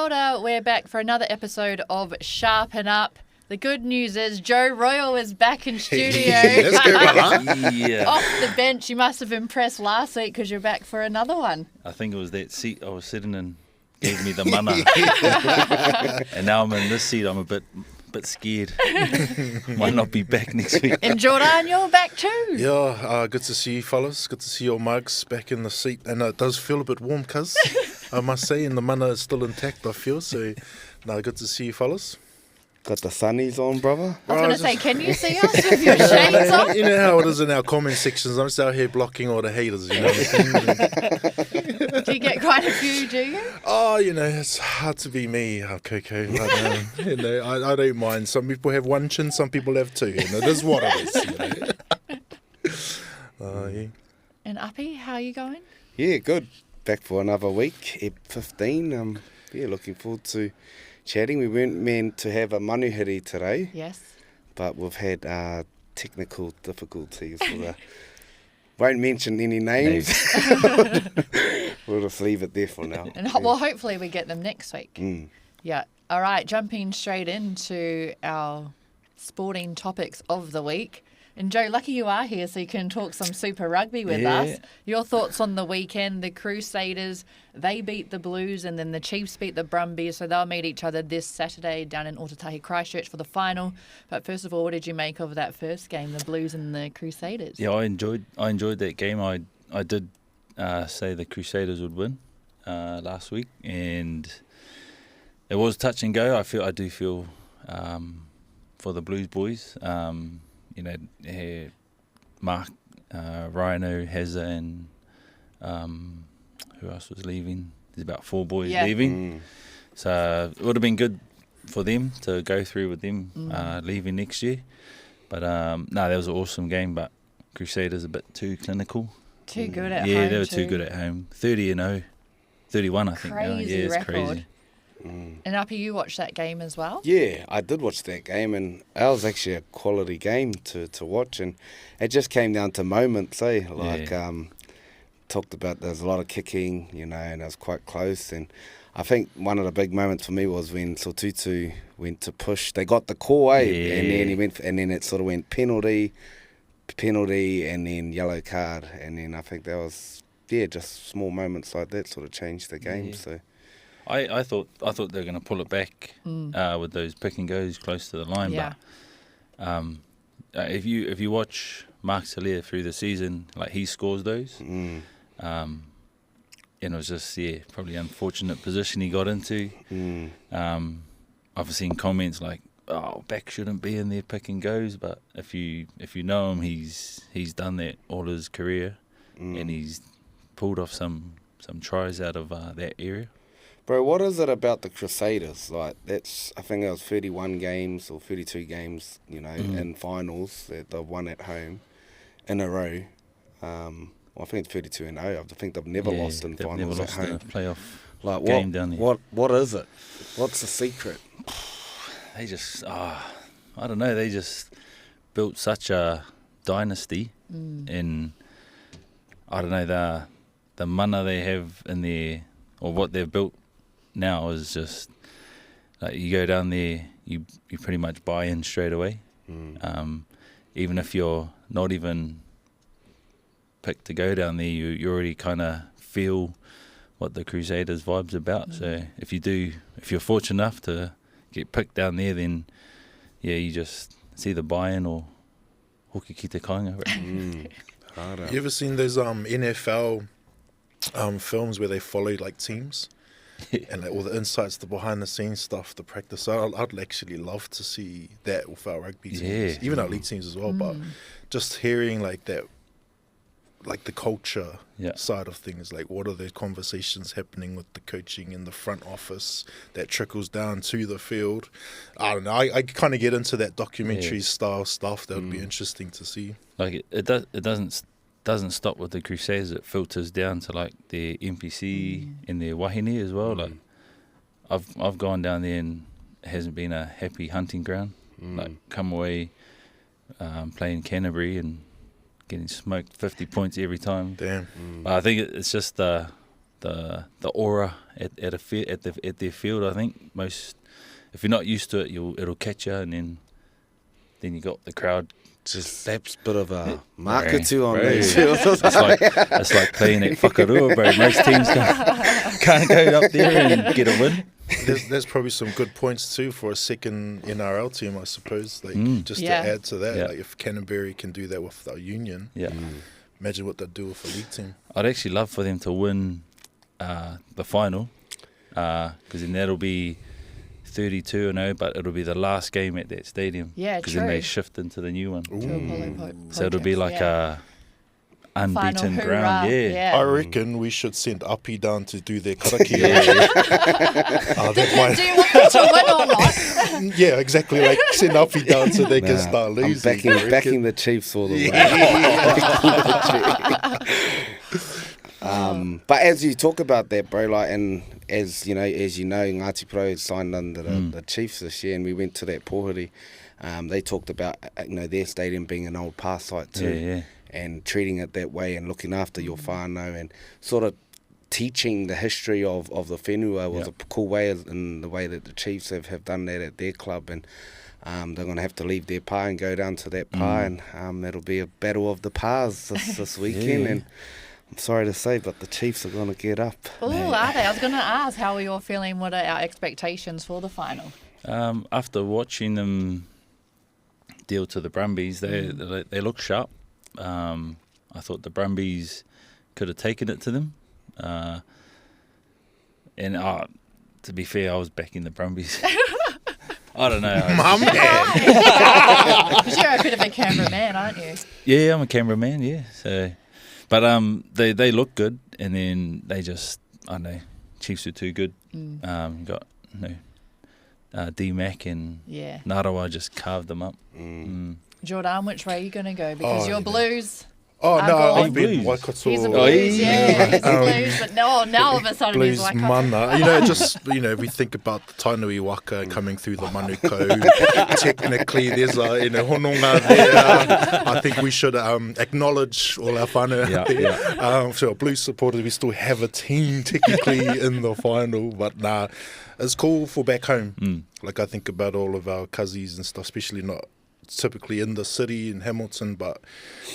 order. We're back for another episode of Sharpen Up. The good news is Joe Royal is back in studio. Let's go, brother. Yeah. Off the bench. You must have impressed last week because you're back for another one. I think it was that seat I was sitting in gave me the mana. And now I'm in this seat. I'm a bit scared. Might not be back next week. And Jordan, you're back too. Yeah, good to see you, fellas. Good to see your mugs back in the seat. And it does feel a bit warm, cuz, I must say, and the mana is still intact, I feel. So, no, good to see you, fellas. Got the sunnies on, brother. I was going to say, can you see us with your shades on? You know how it is in our comment sections. I'm just out here blocking all the haters, you know. Do you get quite a few, do you? Oh, you know, it's hard to be me, Coco. But, you know, I don't mind. Some people have one chin, some people have two. And it is what it is, you know. Yeah. And Uppy, how are you going? Yeah, good. Back for another week, Ep 15. Yeah, looking forward to chatting. We weren't meant to have a manuhiri today. Yes. But we've had technical difficulties. Won't mention any names. We'll just leave it there for now. And well, hopefully we get them next week. Mm. Yeah. All right, jumping straight into our sporting topics of the week. And Joe, lucky you are here so you can talk some Super Rugby with us. Your thoughts on the weekend. The Crusaders, they beat the Blues, and then the Chiefs beat the Brumbies, so they'll meet each other this Saturday down in Otatahi Christchurch for the final. But first of all, what did you make of that first game, the Blues and the Crusaders? Yeah, I enjoyed that game. I did say the Crusaders would win last week, and it was touch and go. I do feel for the Blues boys. You know, Mark, Rhino, Hazza, and who else was leaving? There's about 4 boys leaving. So it would have been good for them to go through with them leaving next year. But no, that was an awesome game. But Crusaders a bit too clinical. Too good at home. Yeah, they were too good at home. 30-0, 31, I think. Crazy it's record. crazy. And Uppy, you watched that game as well? Yeah, I did watch that game, and that was actually a quality game to watch, and it just came down to moments, talked about there's a lot of kicking, you know, and it was quite close, and I think one of the big moments for me was when Sotutu went to push. They got the call, and then he went, and then it sort of went penalty, and then yellow card, and then I think that was just small moments like that sort of changed the game. So. I thought they were going to pull it back with those pick and goes close to the line. Yeah. But if you watch Mark Salia through the season, like he scores those, and it was just probably unfortunate position he got into. I've seen comments like, "Oh, back shouldn't be in there pick and goes," but if you know him, he's done that all his career, and he's pulled off some tries out of that area. Bro, what is it about the Crusaders? Like, I think it was 31 games or 32 games, you know, in finals that they've won at home in a row. I think it's 32-0. I think they've never lost in finals at home. Never lost a playoff game down there. What is it? What's the secret? They just, I don't know, they just built such a dynasty in, I don't know, the mana they have in there, or what they've built now is just like you go down there, you pretty much buy in straight away. Even if you're not even picked to go down there, you already kind of feel what the Crusaders vibe's about. So if you're fortunate enough to get picked down there, then you just see the buy-in or hoki ki te kāinga. You ever seen those NFL films where they follow like teams? And like all the insights, the behind the scenes stuff, the practice. I'd actually love to see that with our rugby teams, even our league teams as well. But just hearing like that, like the culture side of things, like what are the conversations happening with the coaching in the front office that trickles down to the field. I don't know. I kind of get into that documentary style stuff. That would be interesting to see. Like it doesn't stop with the Crusaders. It filters down to like the NPC and their wahine as well. Like I've gone down there and it hasn't been a happy hunting ground. Like come away playing Canterbury and getting smoked 50 points every time. Damn. But I think it's just the the aura at their field. I think most, if you're not used to it, it'll catch you, and then you got the crowd. Just that's a bit of a marketing on these. It's like playing at Whakarua, bro. Most teams can't go up there and get a win. There's probably some good points too for a second NRL team, I suppose. Like just to add to that, like if Canterbury can do that with our union, imagine what they'd do with a league team. I'd actually love for them to win the final, because then that'll be 32-0, but it'll be the last game at that stadium. Yeah, because then they shift into the new one. So it'll be like a unbeaten ground. Yeah. I reckon we should send Api down to do their karaki. Do you want me to win or not? Yeah, exactly. Like send Api down so they can start losing. I'm backing the Chiefs all the way. But as you talk about that, bro, like, and as you know, Ngāti Pro signed under the Chiefs this year, and we went to that Pohuri. They talked about their stadium being an old past site too, and treating it that way and looking after your whānau and sort of teaching the history of the whenua was a cool way, in the way that the Chiefs have done that at their club, and they're going to have to leave their pa and go down to that pa, and it'll be a battle of the pas this weekend, and I'm sorry to say, but the Chiefs are going to get up. Oh, are they? I was going to ask, how are you all feeling? What are our expectations for the final? After watching them deal to the Brumbies, they look sharp. I thought the Brumbies could have taken it to them. And to be fair, I was backing the Brumbies. I don't know. Mum, because you're a bit of a cameraman, aren't you? Yeah, I'm a cameraman, yeah. So, but they look good, and then they just, I don't know, Chiefs are too good. Got D-Mac and Narawa just carved them up. Jordan, which way are you going to go? Because you're Blues. Oh, no, I've been Waikato. He's a Blues, he's a Blues, but now all of a sudden Blues he's Waikato. Mana. We think about the Tainui Waka coming through the Manukau. Technically, there's a hononga there. I think we should acknowledge all our whānau out there. So, Blues supporters, we still have a team technically in the final, but it's cool for back home. Like, I think about all of our cousins and stuff, especially not typically in the city in Hamilton, but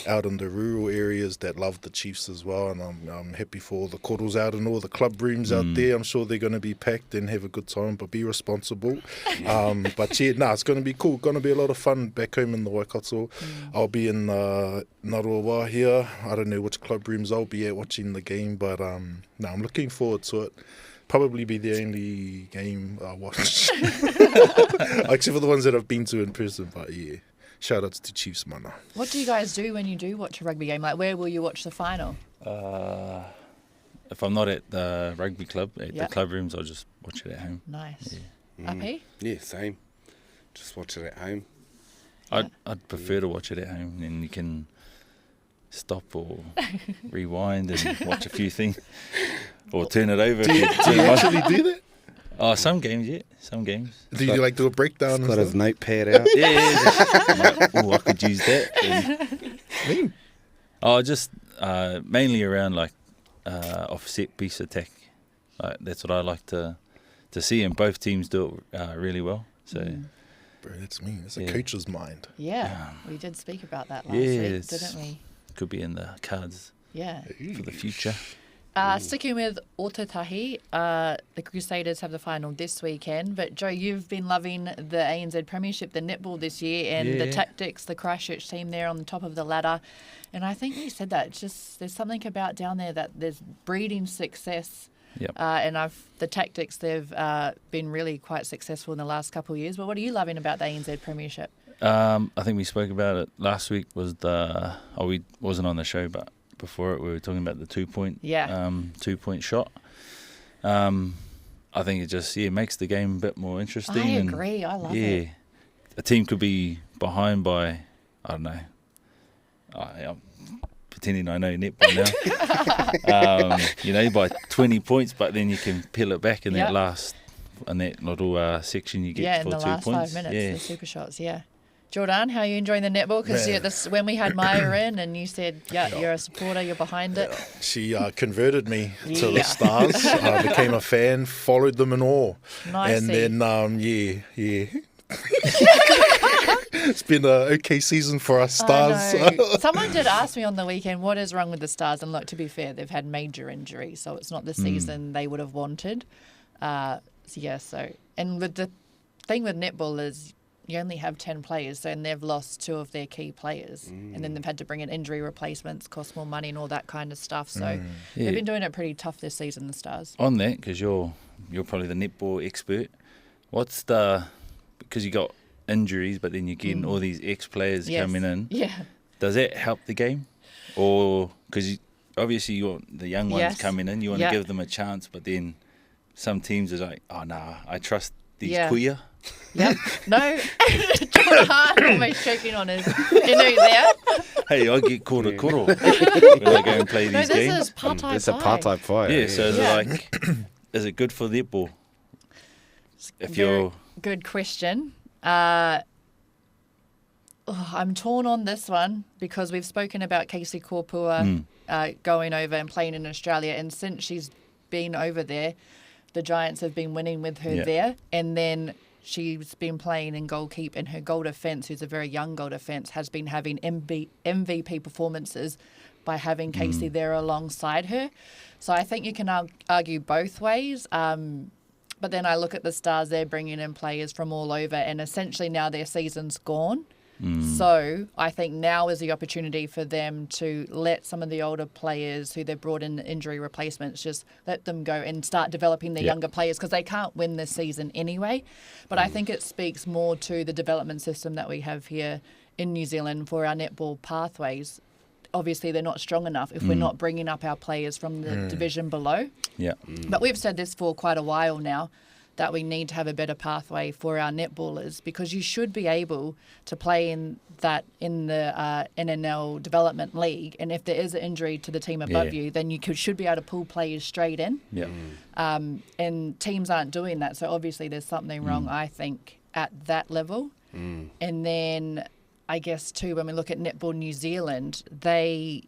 out in the rural areas that love the Chiefs as well, and I'm happy for all the koros out in all the club rooms out there. I'm sure they're going to be packed and have a good time, but be responsible. But it's going to be cool. Going to be a lot of fun back home in the Waikato. I'll be in Naroa here. I don't know which club rooms I'll be at watching the game, but I'm looking forward to it. Probably be the only game I watch, except for the ones that I've been to in person. But yeah, shout outs to Chiefs, mana. What do you guys do when you do watch a rugby game? Like, where will you watch the final? If I'm not at the rugby club, at the club rooms, I'll just watch it at home. Nice. Api? Yeah, same. Just watch it at home. I'd prefer to watch it at home, and you can stop or rewind and watch a few things. Or turn it over. Do you actually do that? Oh, some games, yeah. Some games. Do you do a breakdown? He's got his notepad out. I could use that. Just mainly around like offset piece attack. That's what I like to see, and both teams do it really well. So, bro, that's me. It's a coach's mind. Yeah, we did speak about that last week, didn't we? Could be in the cards. Yeah, for the future. Sticking with Otatahi, the Crusaders have the final this weekend. But Joe, you've been loving the ANZ Premiership, the netball this year, and the tactics, the Christchurch team there on the top of the ladder. And I think you said that it's just there's something about down there that there's breeding success. And the tactics, they've been really quite successful in the last couple of years. But what are you loving about the ANZ Premiership? I think we spoke about it last week. We wasn't on the show, but before it we were talking about the 2-point 2-point shot. I think it just makes the game a bit more interesting. I agree. I love it. A team could be behind by, I don't know, I'm pretending I know netball now. By 20 points, but then you can peel it back in that little section you get for 2 points. Yeah, in the last 5 minutes, the super shots, Jordan, how are you enjoying the netball? Because when we had Maya in and you said, you're a supporter, you're behind it. She converted me to the Stars. I became a fan, followed them in awe. Nice. And then, it's been an okay season for us Stars. Someone did ask me on the weekend, what is wrong with the Stars? And look, to be fair, they've had major injuries, so it's not the season they would have wanted. And with the thing with netball is you only have 10 players, and they've lost 2 of their key players. And then they've had to bring in injury replacements, cost more money and all that kind of stuff. So they've been doing it pretty tough this season, the Stars. On that, because you're probably the netball expert, because you got injuries, but then you're getting all these ex-players coming in. Yeah. Does that help the game? Or, because obviously you want the young ones coming in, you want to give them a chance, but then some teams are like, oh, nah, I trust these kuya. Yep. No. John Hart almost shaking on his canoe there. Hey, I get caught a koro when I go and play these games. This is partai It's a partai fight. Yeah, so is it good for netball? Good question. I'm torn on this one because we've spoken about Casey Korpua going over and playing in Australia, and since she's been over there, the Giants have been winning with her there, and then she's been playing in goalkeep, and her goal defence, who's a very young goal defence, has been having MVP performances by having Casey there alongside her. So I think you can argue both ways. But then I look at the Stars, they're bringing in players from all over, and essentially now their season's gone. So I think now is the opportunity for them to let some of the older players who they've brought in injury replacements, just let them go and start developing the younger players, because they can't win this season anyway. But I think it speaks more to the development system that we have here in New Zealand for our netball pathways. Obviously, they're not strong enough if we're not bringing up our players from the division below. Yeah. But we've said this for quite a while now, that we need to have a better pathway for our netballers, because you should be able to play in the NNL Development League, and if there is an injury to the team above you, then you should be able to pull players straight in. Yeah. And teams aren't doing that, so obviously there's something wrong, I think, at that level. And then I guess too, when we look at Netball New Zealand, they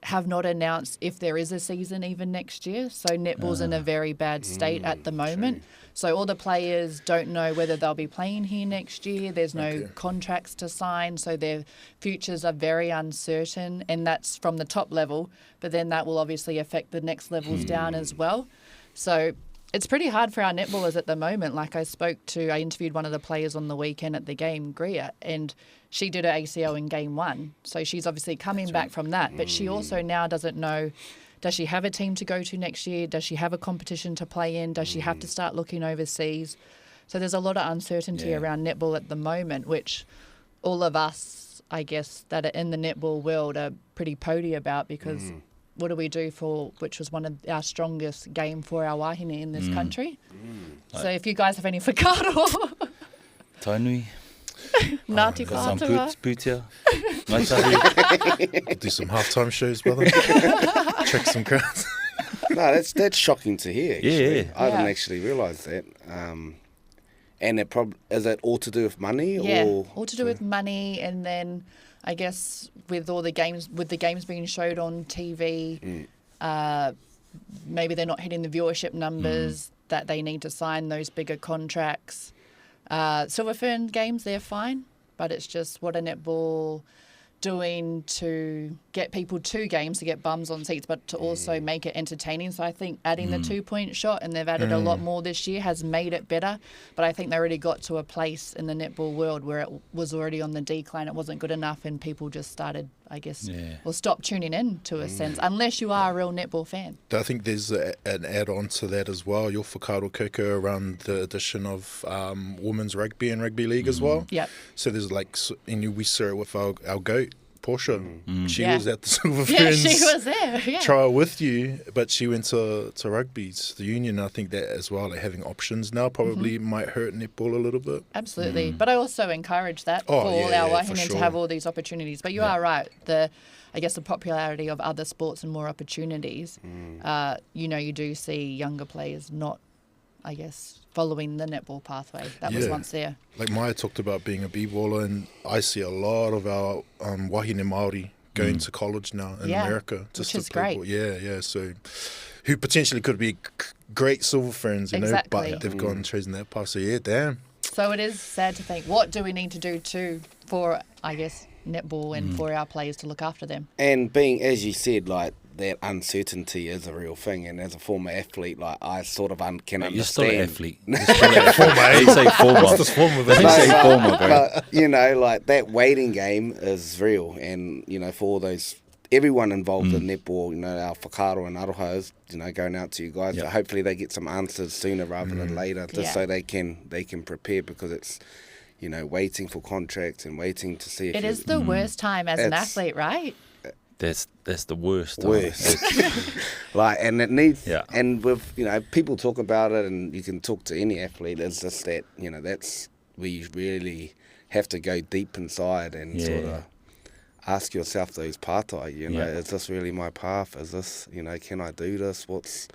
have not announced if there is a season even next year. So netball's in a very bad state at the moment. True. So all the players don't know whether they'll be playing here next year. There's no contracts to sign, so their futures are very uncertain, and that's from the top level. But then that will obviously affect the next levels down as well. So it's pretty hard for our netballers at the moment. Like I interviewed one of the players on the weekend at the game, Greer, and she did her ACL in game 1. So she's obviously coming back from that. But she also now doesn't know, does she have a team to go to next year? Does she have a competition to play in? Does she have to start looking overseas? So there's a lot of uncertainty around netball at the moment, which all of us, I guess, that are in the netball world are pretty pody about, because what do we do for, which was one of our strongest game for our wahine in this country. So if you guys have any whakaaro. Tainui. Ngāti Got some whātua. putia. Maitahi. Do some halftime shows, brother. Check some crowds. No, that's shocking to hear. Actually. Yeah. I didn't actually realise that. And is that all to do with money? Yeah, or all to do with money, and then I guess with the games being showed on TV, maybe they're not hitting the viewership numbers that they need to sign those bigger contracts. Silver Fern games, they're fine, but it's just what a netball doing to get people to games, to get bums on seats, but to also make it entertaining. So I think adding the 2-point shot, and they've added a lot more this year, has made it better. But I think they already got to a place in the netball world where it was already on the decline. It wasn't good enough, and people just started, I guess, or stopped tuning in to a sense, unless you are a real netball fan. I think there's an add-on to that as well. Your whakaaro koko around the addition of women's rugby and rugby league as well. Yep. So there's we saw it with our goat, Portia. She was at the Silver Yeah, Ferns she was there. Yeah. trial with you, but she went to rugby, to the union. I think that as well, like having options now probably might hurt netball a little bit. Absolutely. But I also encourage that for all our wahine to have all these opportunities. But you are right. I guess the popularity of other sports and more opportunities, you do see younger players not I guess, following the netball pathway that was once there. Like Maya talked about being a b-baller, and I see a lot of our wahine Māori going to college now in America. Which is great. Ball. Yeah. So who potentially could be great silver ferns, you know, but they've gone chosen that path. So damn. So it is sad to think, what do we need to do for, I guess, netball and for our players to look after them? And being, as you said, like, that uncertainty is a real thing. And as a former athlete, like, I sort of can understand. You're still an athlete. You say former. What's this former? You say former, bro. But, you know, like, that waiting game is real. And, you know, for all those, everyone involved in netball, you know, our whakaaro and aroha is, you know, going out to you guys. But hopefully they get some answers sooner rather than later, just so they can prepare, because it's, you know, waiting for contracts and waiting to see if it is the worst time as an athlete, right? That's the worst. Like, and it needs, and with, you know, people talk about it, and you can talk to any athlete. It's just that, you know, that's where you really have to go deep inside and sort of ask yourself those pātai, you know, is this really my path? Is this, you know, can I do this? What's,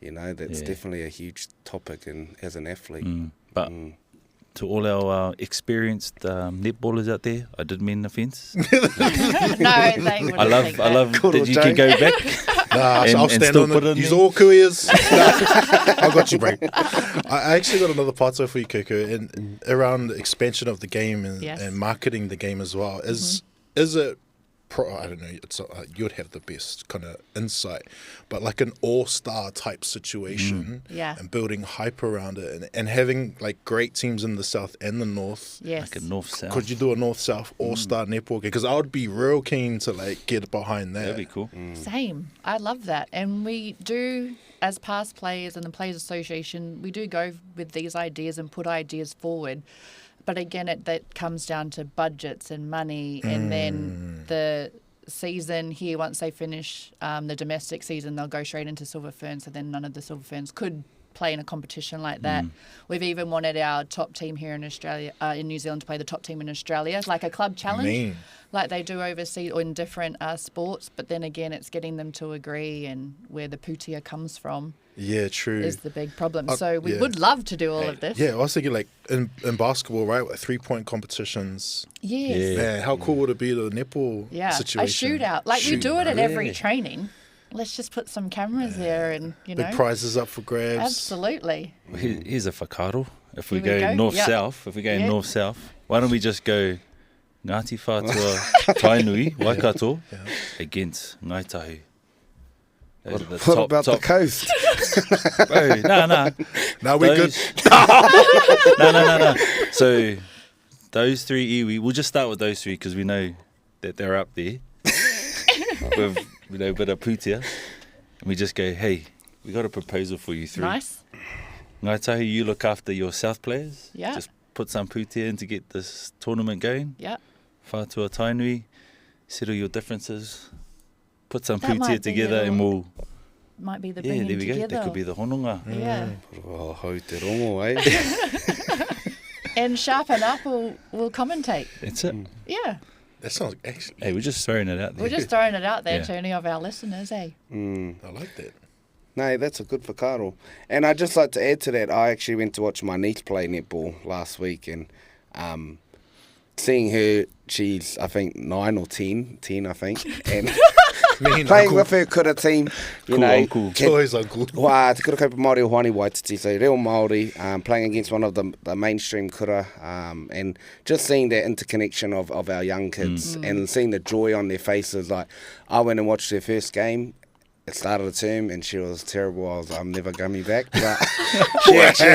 you know, that's definitely a huge topic as an athlete. But to all our experienced netballers out there, I did mean offence. No, they wouldn't. I love that you can go back. I'll stand on it. Use all kuias. I got you, bro. I actually got another pātai for you, Koko, and around the expansion of the game and marketing the game as well. Is it? I don't know. It's you'd have the best kind of insight, but like an all-star type situation, and building hype around it, and having like great teams in the south and the north. Like a north-south. Could you do a north-south all-star netball game? Because I would be real keen to like get behind that. That'd be cool. Same. I love that, and we do, as past players and the Players Association, we do go with these ideas and put ideas forward. But again, that comes down to budgets and money, and then the season here, once they finish the domestic season, they'll go straight into Silver Ferns, so then none of the Silver Ferns could play in a competition like that. We've even wanted our top team here in Australia, in New Zealand, to play the top team in Australia, like a club challenge, like they do overseas or in different sports. But then again, it's getting them to agree, and where the putia comes from. Yeah, true. Is the big problem. So we would love to do all of this. Yeah, I was thinking like in basketball, right? Like 3-point competitions. Yes. Man, how cool would it be the netball situation? A shootout. Like we do it at every training. Let's just put some cameras there and, you know. Big prizes up for grabs. Absolutely. Well, here's a whakaaro. If we go north-south, why don't we just go Ngāti Whātua Tainui, Waikato, against Ngāi Tahu? What about the coast? Bro, no. No, we're good. No. So those three iwi, we'll just start with those three because we know that they're up there with, you know, a bit of putia. And we just go, hey, we got a proposal for you three. Nice. Ngāi Tahu, you look after your south players. Yeah. Just put some putia in to get this tournament going. Yeah. Whātua Tainui, settle your differences. Put some putia together and we'll... Might be the bringing there we together. go. That could be the hononga. Yeah. Oh, hau te rongo, eh? And Sharpen Up will commentate. That's it. Yeah. That sounds actually... Hey, we're just throwing it out there. We're just throwing it out there to any of our listeners, eh? I like that. No, that's a good whakaaro. And I'd just like to add to that, I actually went to watch my niece play netball last week, and seeing her, she's, I think, 9 or 10, I think, and playing with her kura team, you know. Uncle. Always uncle. Wā, te kura kaupa Māori o Hoani Waititi, so reo Māori, playing against one of the mainstream kura, and just seeing that interconnection of our young kids and seeing the joy on their faces. Like, I went and watched their first game. It started the term and she was terrible. I was like, I'm never coming back. But she actually,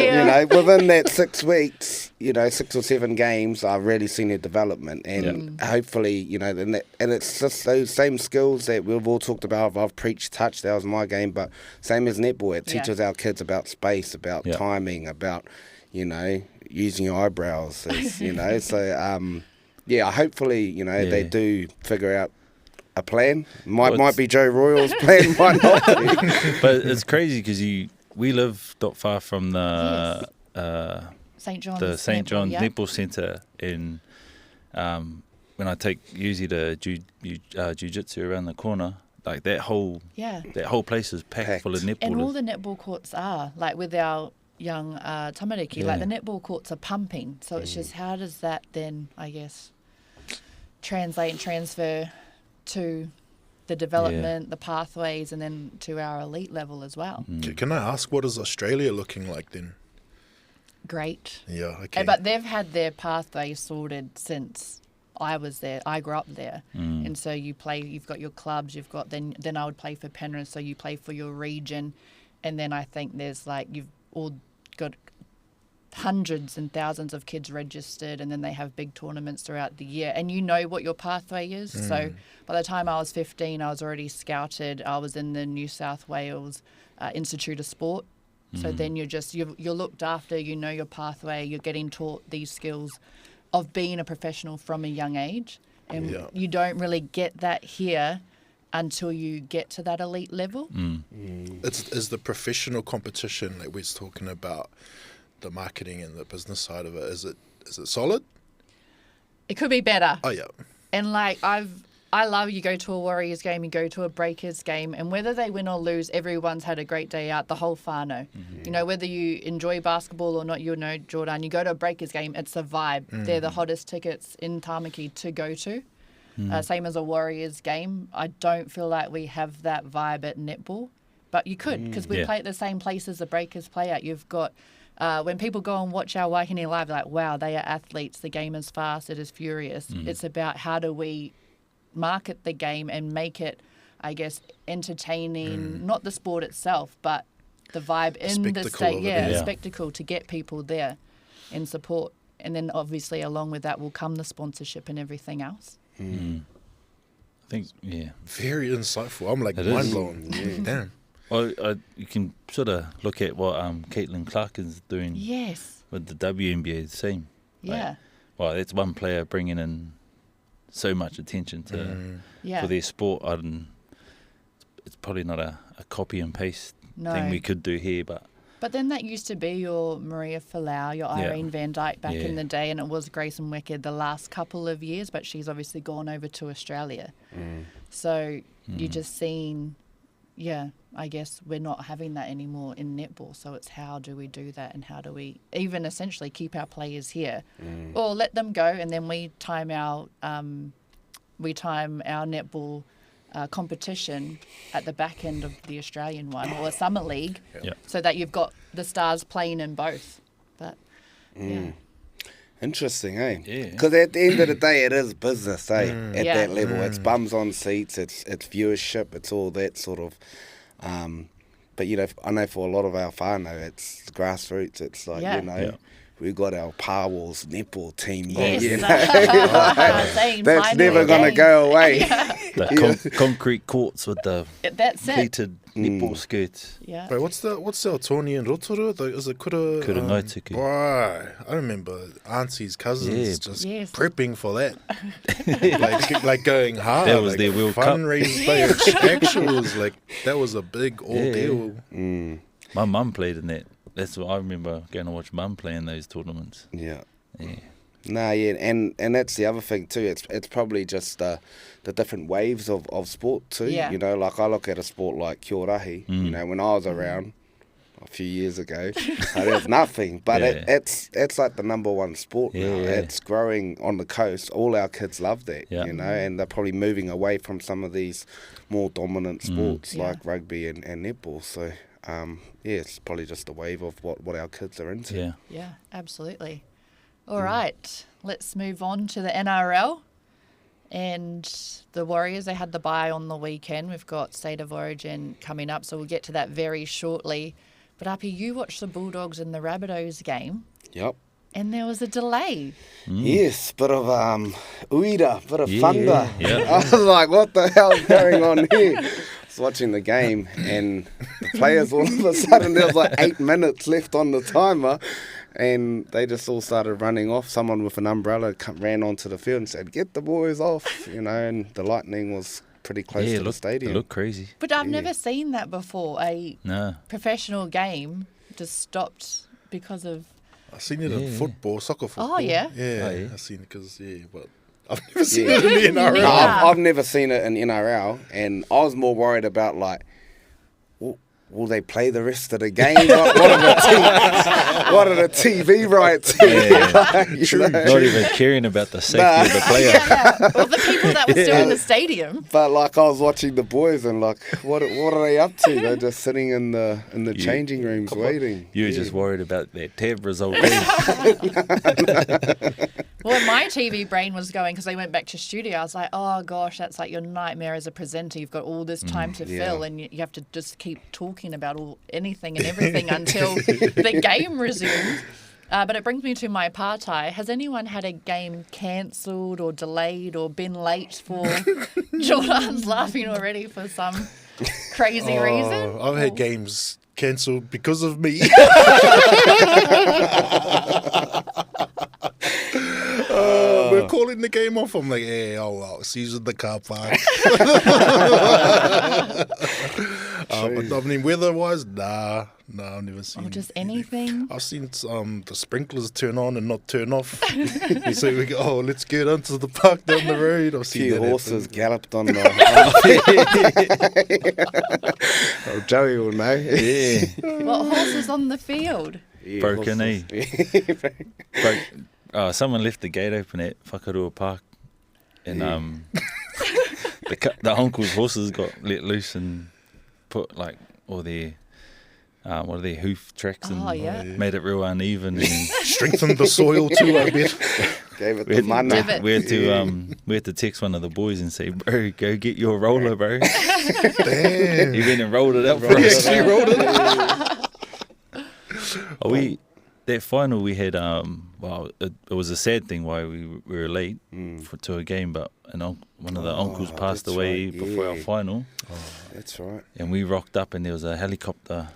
you know, within that 6 weeks, you know, 6 or 7 games, I've really seen her development. And hopefully, you know, and it's just those same skills that we've all talked about. I've preached touch, that was my game. But same as netball, it teaches our kids about space, about timing, about, you know, using your eyebrows, you know. So, hopefully, you know, they do figure out a plan. Might be Joe Royal's plan, might not be. But it's crazy because we live not far from the St. John's Netball Centre, and when I take usually the jiu-jitsu around the corner, like that whole place is packed full of netballers. And all the netball courts are, like with our young tamariki, like the netball courts are pumping. So it's just how does that then, I guess, translate and transfer to the development, the pathways, and then to our elite level as well. Can I ask, what is Australia looking like then? Great. Yeah, okay. But they've had their pathway sorted since I was there. I grew up there. And so you've got your clubs, you've got, then I would play for Penrith, so you play for your region. And then I think there's like, you've all got hundreds and thousands of kids registered, and then they have big tournaments throughout the year, and you know what your pathway is. So by the time I was 15, I was already scouted. I was in the New South Wales Institute of Sport. So then you're looked after, you know your pathway, you're getting taught these skills of being a professional from a young age. And you don't really get that here until you get to that elite level. Is the professional competition that we're talking about, the marketing and the business side of it, is it solid? It could be better. Oh, yeah. And like I love, you go to a Warriors game, you go to a Breakers game, and whether they win or lose, everyone's had a great day out, the whole whānau. You know, whether you enjoy basketball or not, you know, Jordan, you go to a Breakers game, it's a vibe. They're the hottest tickets in Tāmaki to go to. Same as a Warriors game. I don't feel like we have that vibe at netball, but you could, because we play at the same places the Breakers play at. You've got, when people go and watch our Waikini Live, they're like, wow, they are athletes. The game is fast. It is furious. It's about how do we market the game and make it, I guess, entertaining, not the sport itself, but the vibe in the state. The spectacle to get people there and support. And then obviously along with that will come the sponsorship and everything else. I think, Very insightful. I'm like mind blown. Damn. Well, you can sort of look at what Caitlin Clark is doing with the WNBA, the same. Yeah. Well, that's one player bringing in so much attention to for their sport. It's probably not a copy and paste thing we could do here, but then that used to be your Maria Folau, your Irene Van Dyke back in the day, and it was Grayson Wicked the last couple of years, but she's obviously gone over to Australia. So you're just seeing, I guess we're not having that anymore in netball. So it's how do we do that, and how do we even essentially keep our players here, or let them go, and then we time our netball competition at the back end of the Australian one or a summer league, so that you've got the stars playing in both. But interesting, eh? Yeah. Because at the end of the day, it is business, eh? At that level, it's bums on seats, it's viewership, it's all that sort of. But you know, I know for a lot of our whānau, it's grassroots. It's like we've got our Pāwals netball team. You know? That's never going to go away. The concrete courts with the pleated netball skirts. Yeah. Bro, what's our Tony and Rotorua? Is it Kura? Ngaituku. Boy, I remember aunties, cousins just prepping for that. like going hard. That was their World Cup. Fundraising, actuals, like that was a big ordeal. My mum played in that. That's what I remember going to watch mum play in those tournaments. And that's the other thing too. It's probably just the different waves of sport too. You know, like I look at a sport like Kia Rahi. You know, when I was around a few years ago, there was nothing. But it's like the number one sport now. It's growing on the coast. All our kids love that. You know, and they're probably moving away from some of these more dominant sports like rugby and netball. So. It's probably just a wave of what our kids are into. Yeah, absolutely. All right, let's move on to the NRL. And the Warriors, they had the bye on the weekend. We've got State of Origin coming up, so we'll get to that very shortly. But Api, you watched the Bulldogs and the Rabbitohs game. Yep. And there was a delay. Yes, bit of uira, bit of thunder. I was like, what the hell's going on here? I was watching the game, and the players all of a sudden, there was like 8 minutes left on the timer, and they just all started running off. Someone with an umbrella ran onto the field and said, get the boys off, you know, and the lightning was pretty close to the stadium. It looked crazy. But I've never seen that before. A professional game just stopped because of... I've seen it in football, soccer football. Oh, yeah? Yeah, I've seen it because, but I've never seen it in the NRL. No, I've never seen it in NRL, and I was more worried about like, will they play the rest of the game? What are the TV rights? Not even caring about the safety of the player. Well, the people that were still in the stadium. But like I was watching the boys, and like, what are they up to? They're just sitting in the changing rooms waiting. You were just worried about that tab result. Well, my TV brain was going because they went back to studio. I was like, oh gosh, that's like your nightmare as a presenter. You've got all this time to fill, and you have to just keep talking about anything and everything until the game resumes. But it brings me to my partai. Has anyone had a game cancelled or delayed or been late for? Jordan's laughing already for some crazy reason. I've had games cancelled because of me. We're calling the game off. I'm like, yeah, I'll see you in the car park. But I mean, weather-wise, nah, I've never seen. Or just anything. I've seen the sprinklers turn on and not turn off. So we go, let's get onto the park down the road. I've seen Few horses galloped on the. Joey will know. Yeah. What horses on the field? Yeah, Broken knee. horses. Someone left the gate open at Whakarua Park, and the uncle's horses got let loose and put like all their hoof tracks and made it real uneven and strengthened the soil too a bit. Gave it the mana. We had to text one of the boys and say, bro, go get your roller, bro. Damn. He went and rolled it up for He us. actually rolled it up. That final we had, it was a sad thing why we were late to a game, but one of the uncles passed away before our final. Oh, that's right. And we rocked up and there was a helicopter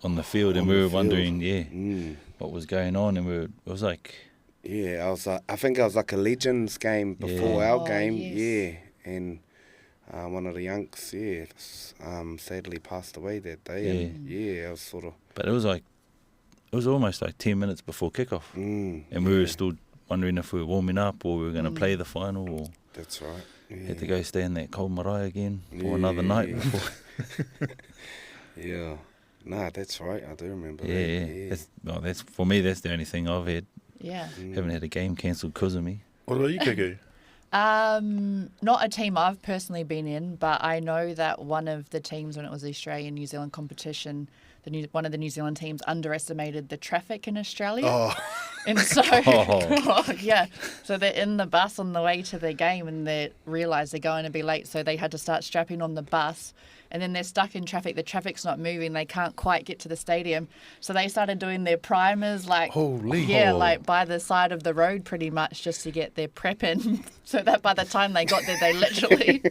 on the field, and we were wondering, what was going on, and it was like... Yeah, I think it was like a Legends game before our game, and one of the Yanks, sadly passed away that day, and I was sort of... But it was almost like 10 minutes before kickoff, and we were still wondering if we were warming up or we were going to play the final, or that's right. Had to go stay in that cold marae again for another night before. That's right. I do remember. That's for me. That's the only thing I've had. Yeah. Haven't had a game cancelled because of me. What about you, Kiko? Not a team I've personally been in, but I know that one of the teams when it was the Australian-New Zealand competition, one of the New Zealand teams underestimated the traffic in Australia. Oh. And so, so they're in the bus on the way to their game and they realise they're going to be late, so they had to start strapping on the bus. And then they're stuck in traffic. The traffic's not moving. They can't quite get to the stadium. So they started doing their primers, like by the side of the road pretty much, just to get their prep in. So that by the time they got there, they literally...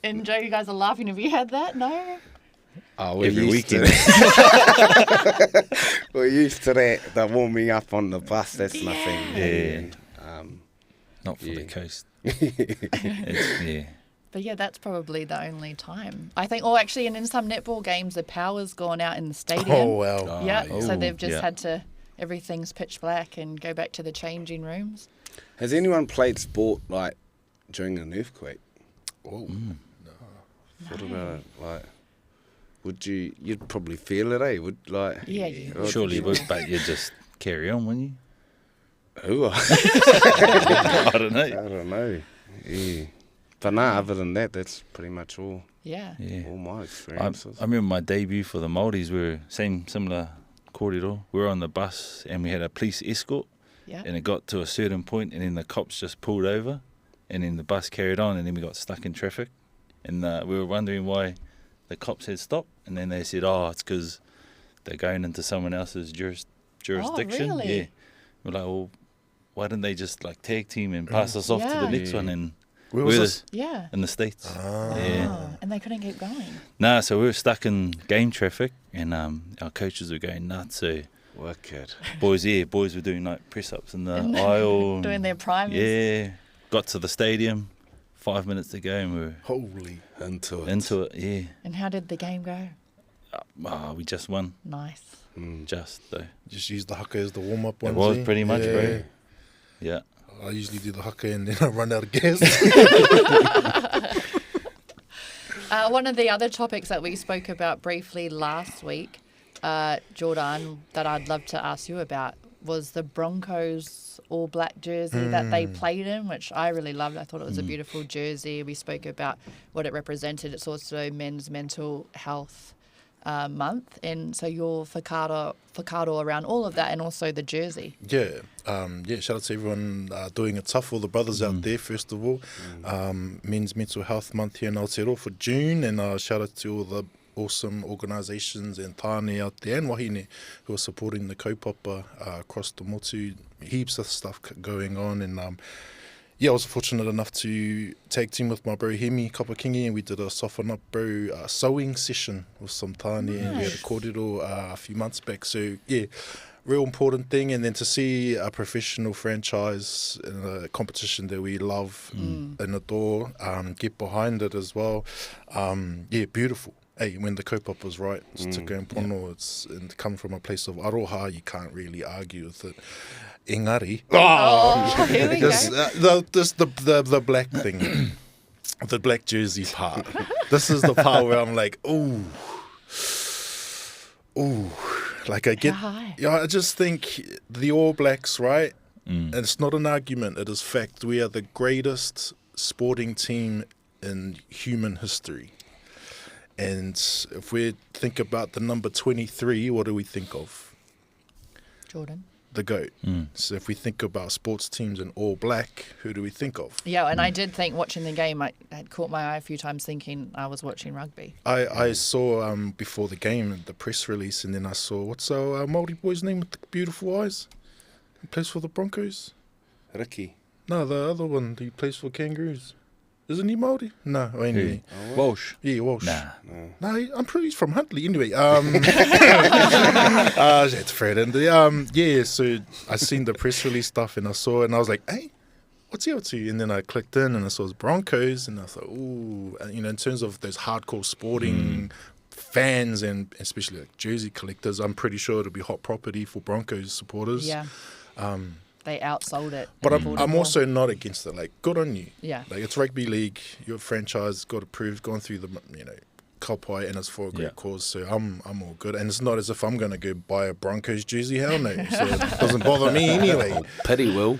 And Joe, you guys are laughing. Have you had that? No? Oh, every weekend. We're used to that. The warming up on the bus, that's nothing. Yeah. Not for the coast. But yeah, that's probably the only time. I think, actually, and in some netball games, the power's gone out in the stadium. Oh, wow. So they've just had to, everything's pitch black and go back to the changing rooms. Has anyone played sport, like, during an earthquake? Oh, no. What about it? Like, you'd probably feel it, eh? Surely you would, but you'd just carry on, wouldn't you? Who? I don't know. Yeah. But other than that, that's pretty much all. Yeah. All my experiences. I remember my debut for the Māoris. We were similar corridor. We were on the bus and we had a police escort. Yeah. And it got to a certain point, and then the cops just pulled over, and then the bus carried on, and then we got stuck in traffic, and we were wondering why the cops had stopped, and then they said, it's because they're going into someone else's jurisdiction. Oh, really? Yeah. We're like, well, why didn't they just like tag team and pass us off to the next one? And where was this? In the States. And they couldn't keep going. So we were stuck in game traffic, and our coaches were going nuts. So wicked. Boys were doing like press ups in the aisle, doing their primers. Yeah, got to the stadium, 5 minutes to go, and we were into it. Yeah. And how did the game go? We just won. Nice. Just though. Just used the haka as the warm up one. It was pretty much, bro. Yeah. I usually do the haka and then I run out of gas. One of the other topics that we spoke about briefly last week, Jordan, that I'd love to ask you about was the Broncos All Black jersey that they played in, which I really loved. I thought it was a beautiful jersey. We spoke about what it represented. It's also Men's Mental Health Month, and so your whakaaro around all of that, and also the jersey. Yeah, shout out to everyone doing it tough, all the brothers out there, first of all. Men's Mental Health Month here in Aotearoa for June, and shout out to all the awesome organisations and tāne out there and wahine who are supporting the kaupapa across the motu. Heaps of stuff going on, and I was fortunate enough to tag team with my bro Hemi Kapakingi, and we did a soften up bro sewing session with some tāne, and we had a kōrero a few months back. So yeah, real important thing. And then to see a professional franchise in a competition that we love and adore, get behind it as well. Beautiful. Hey, when the kaupapa is right, it's te go and pono, it's and come from a place of aroha, you can't really argue with it. Engari. Here we go. The black thing, the black jersey part. This is the part where I'm like, ooh. Like I get, I just think the All Blacks, right? And it's not an argument, it is fact. We are the greatest sporting team in human history. And if we think about the number 23, what do we think of? Jordan. The GOAT. So if we think about sports teams in all black, who do we think of? Yeah, and I did think watching the game, I had caught my eye a few times thinking I was watching rugby. I saw before the game the press release, and then I saw, what's our Māori boy's name with the beautiful eyes? He plays for the Broncos. Ricky. No, the other one, he plays for Kangaroos. Isn't he Māori? No, anyway. Walsh. Yeah, Walsh. Nah. No, I'm pretty he's from Huntley. Anyway, I had to throw it in. So I seen the press release stuff and I saw it and I was like, hey, what's he up to? And then I clicked in and I saw it was Broncos and I thought, ooh, and, in terms of those hardcore sporting fans and especially like jersey collectors, I'm pretty sure it'll be hot property for Broncos supporters. Yeah. They outsold it. But I'm also not against it. Like, good on you. Yeah. Like, it's rugby league. Your franchise got approved, gone through the, kaupai, and it's for a great cause. So I'm all good. And it's not as if I'm going to go buy a Broncos jersey. Hell no. So it doesn't bother me anyway. Pity will.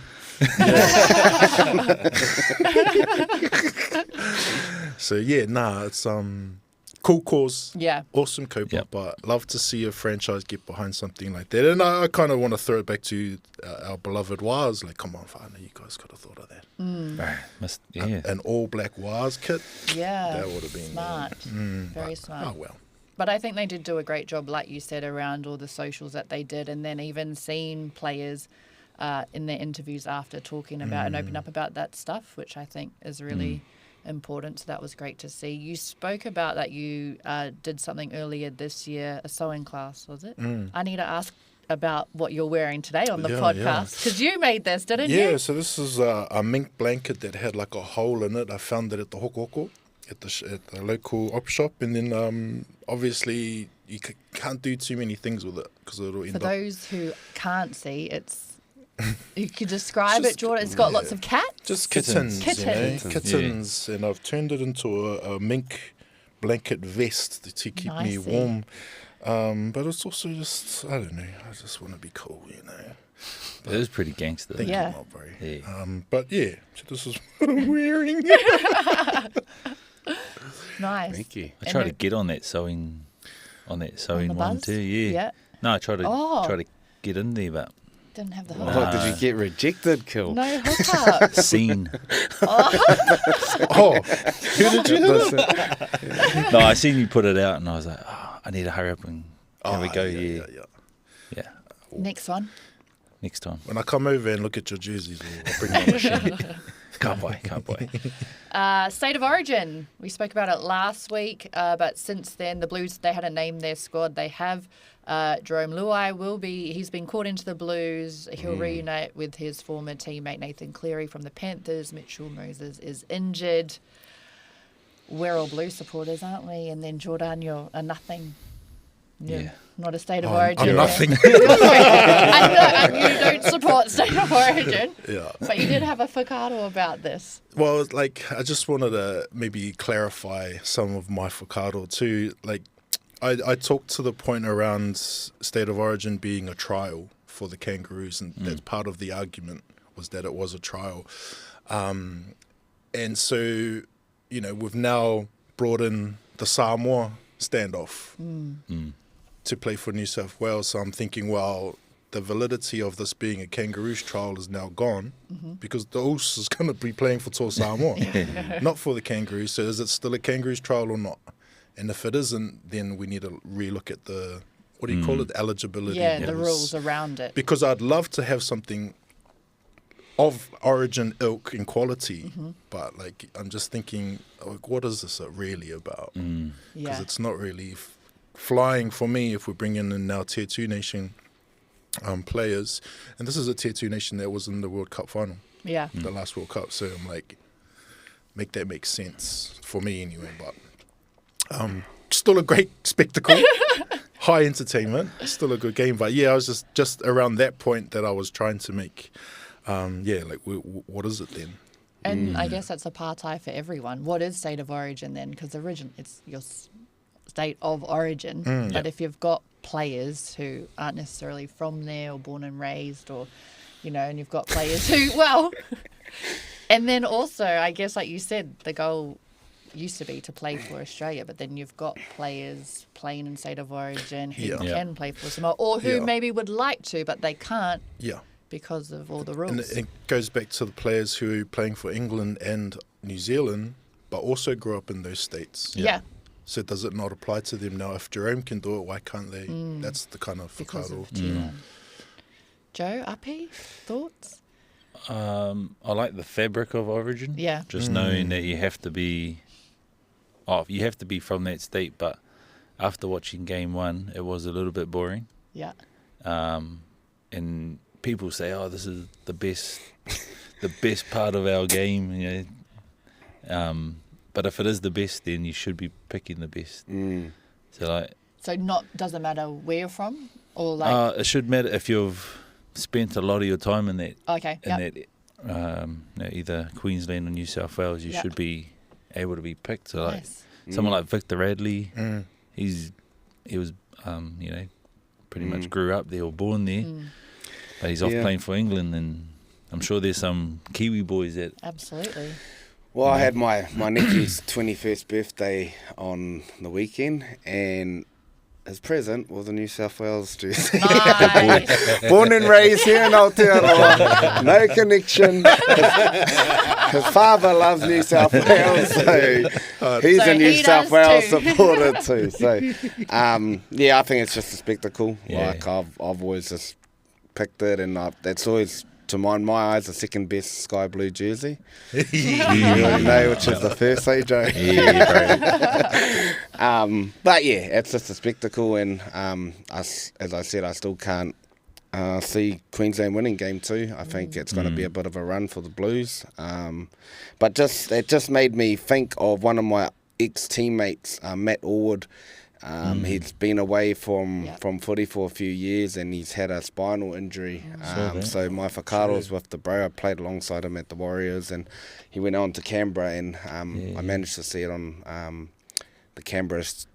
So it's cool cause. Yeah. Awesome kaupapa. Love to see a franchise get behind something like that. And I kind of want to throw it back to our beloved Waz. Like, come on, whānau, you guys could have thought of that. An all black Waz kit. Yeah. That would have been smart. Very smart. Oh, well. But I think they did do a great job, like you said, around all the socials that they did, and then even seeing players in their interviews after talking about and opening up about that stuff, which I think is really important. So that was great to see. You spoke about that you did something earlier this year, a sewing class, was it? I need to ask about what you're wearing today on the podcast, because you made this, didn't you? Yeah, so this is a mink blanket that had like a hole in it. I found it at the hokoko at the local op shop, and then obviously you can't do too many things with it because it'll end For up... those who can't see, it's you could describe it, Jordan. It's got lots of cats. Just kittens. Kittens. And I've turned it into a mink blanket vest to keep me warm. But it's also just, I don't know, I just want to be cool, It is pretty gangster. Thank you, my bro. Yeah. But yeah, so this is what I'm wearing. Nice. Thank you. I tried to get on that sewing one too. Yeah. No, I tried to get in there, but didn't have the Oh, hookup. did you get rejected, Kill? No hookup. scene. Oh, who did you hit? No, I seen you put it out, and I was like, I need to hurry up and can we go? Yeah. Next one. Next time. When I come over and look at your jerseys, I'll bring my machine. Can't wait. State of Origin. We spoke about it last week, but since then, the Blues, they had to name their squad. They have Jerome Luai he's been called into the Blues. He'll reunite with his former teammate Nathan Cleary from the Panthers. Mitchell Moses is injured. We're all Blue supporters, aren't we? And then Jordan, you're a nothing Yeah. Not a state of origin. I'm nothing. I know you don't support state of origin. Yeah. But you did have a whakaaro about this. Well, like, I just wanted to maybe clarify some of my whakaaro too. Like, I talked to the point around state of origin being a trial for the Kangaroos, and that's part of the argument was that it was a trial. And so, we've now brought in the Samoa standoff to play for New South Wales. So I'm thinking, well, the validity of this being a Kangaroos trial is now gone because the Oos is going to be playing for Tō Samoa, not for the Kangaroos. So is it still a Kangaroos trial or not? And if it isn't, then we need to relook at the, what do you call it, eligibility. Yeah, the rules around it. Because I'd love to have something of origin, ilk, and quality, but like I'm just thinking, like, what is this really about? Because it's not really flying for me if we're bringing in now Tier 2 nation players, and this is a Tier 2 nation that was in the World Cup final, the last World Cup. So I'm like, make that make sense for me anyway. But still a great spectacle, high entertainment, still a good game. But yeah, I was just around that point that I was trying to make. Like, what is it then? And I guess that's a partai for everyone. What is state of origin then? Because it's your state of origin. But if you've got players who aren't necessarily from there or born and raised, or, and you've got players who, and then also, I guess, like you said, the goal used to be to play for Australia, but then you've got players playing in state of origin who can play for Samoa, or who maybe would like to, but they can't. Because of all the rules. And it goes back to the players who are playing for England and New Zealand, but also grew up in those states. Yeah. So does it not apply to them now? If Jerome can do it, why can't they? That's the kind of whakaaro. Joe, Api, thoughts? I like the fabric of origin. Yeah. Just knowing that you have to be from that state, but after watching game one, it was a little bit boring. Yeah. And people say, "Oh, this is the best part of our game," but if it is the best, then you should be picking the best. So doesn't matter where you're from, or like it should matter if you've spent a lot of your time in that. Okay. That either Queensland or New South Wales, you should be able to be picked. So like someone like Victor Radley, he was pretty much grew up there or born there. But he's off playing for England, and I'm sure there's some Kiwi boys that... Absolutely. Well, I had my nephew's 21st birthday on the weekend, and his present was a New South Wales jersey. Nice. Born and raised here in Aotearoa, no connection. His father loves New South Wales, so he's a New South Wales supporter too. So, I think it's just a spectacle. Yeah. Like, I've always just picked it, and that's always, to my eyes, the second best sky blue jersey. You already know which is the first, Joe? But yeah, it's just a spectacle, and as I said, I still can't see Queensland winning game 2. I think it's going to be a bit of a run for the Blues. But it just made me think of one of my ex-teammates, Matt Allwood. He's been away from footy for a few years, and he's had a spinal injury. So my whakaaro's with the bro. I played alongside him at the Warriors, and he went on to Canberra, and I managed to see it on the Canberra's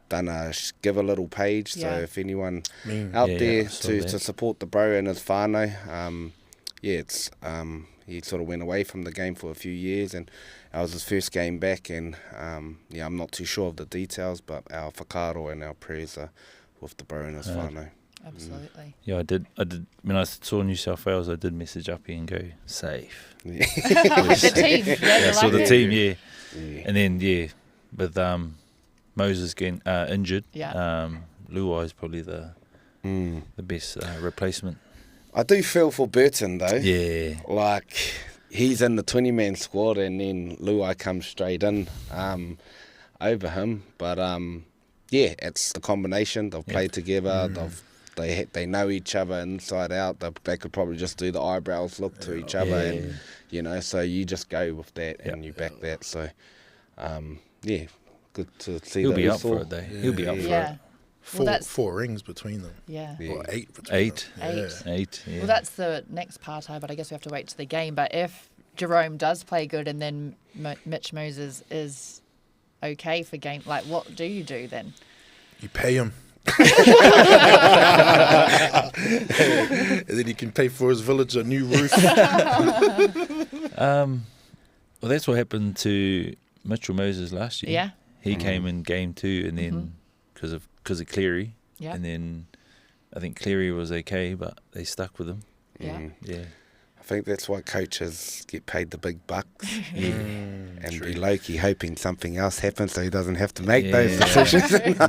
done a Give a Little page. So if anyone out there to support the bro and his whānau, it's he sort of went away from the game for a few years, and it was his first game back, and I'm not too sure of the details, but our whakaaro and our prayers are with the bro and his whānau. Absolutely. Yeah, I did. When I saw New South Wales, I did message up and go, safe. With the team. I saw the team, and then, with Moses getting injured, Luai is probably the best replacement. I do feel for Burton, though. Yeah. Like, he's in the 20-man squad, and then Luai comes straight in over him. But, it's the combination. They've played together. They know each other inside out. They could probably just do the eyebrows look to each other. And, so you just go with that and you back that. So, good to see He'll that. be up for it, though. He'll be up for it. Four rings between them. Yeah. Or 8 between them. Eight. Yeah. Well, that's the next part, but I guess we have to wait to the game. But if Jerome does play good and then Mitch Moses is okay for game, like what do you do then? You pay him. And then he can pay for his village a new roof. Well, that's what happened to Mitchell Moses last year. Yeah. He came in game 2 and then because of Cleary. Yeah. And then I think Cleary was okay, but they stuck with him. Yeah. Yeah. I think that's why coaches get paid the big bucks and True. be low-key hoping something else happens so he doesn't have to make Yeah. those decisions.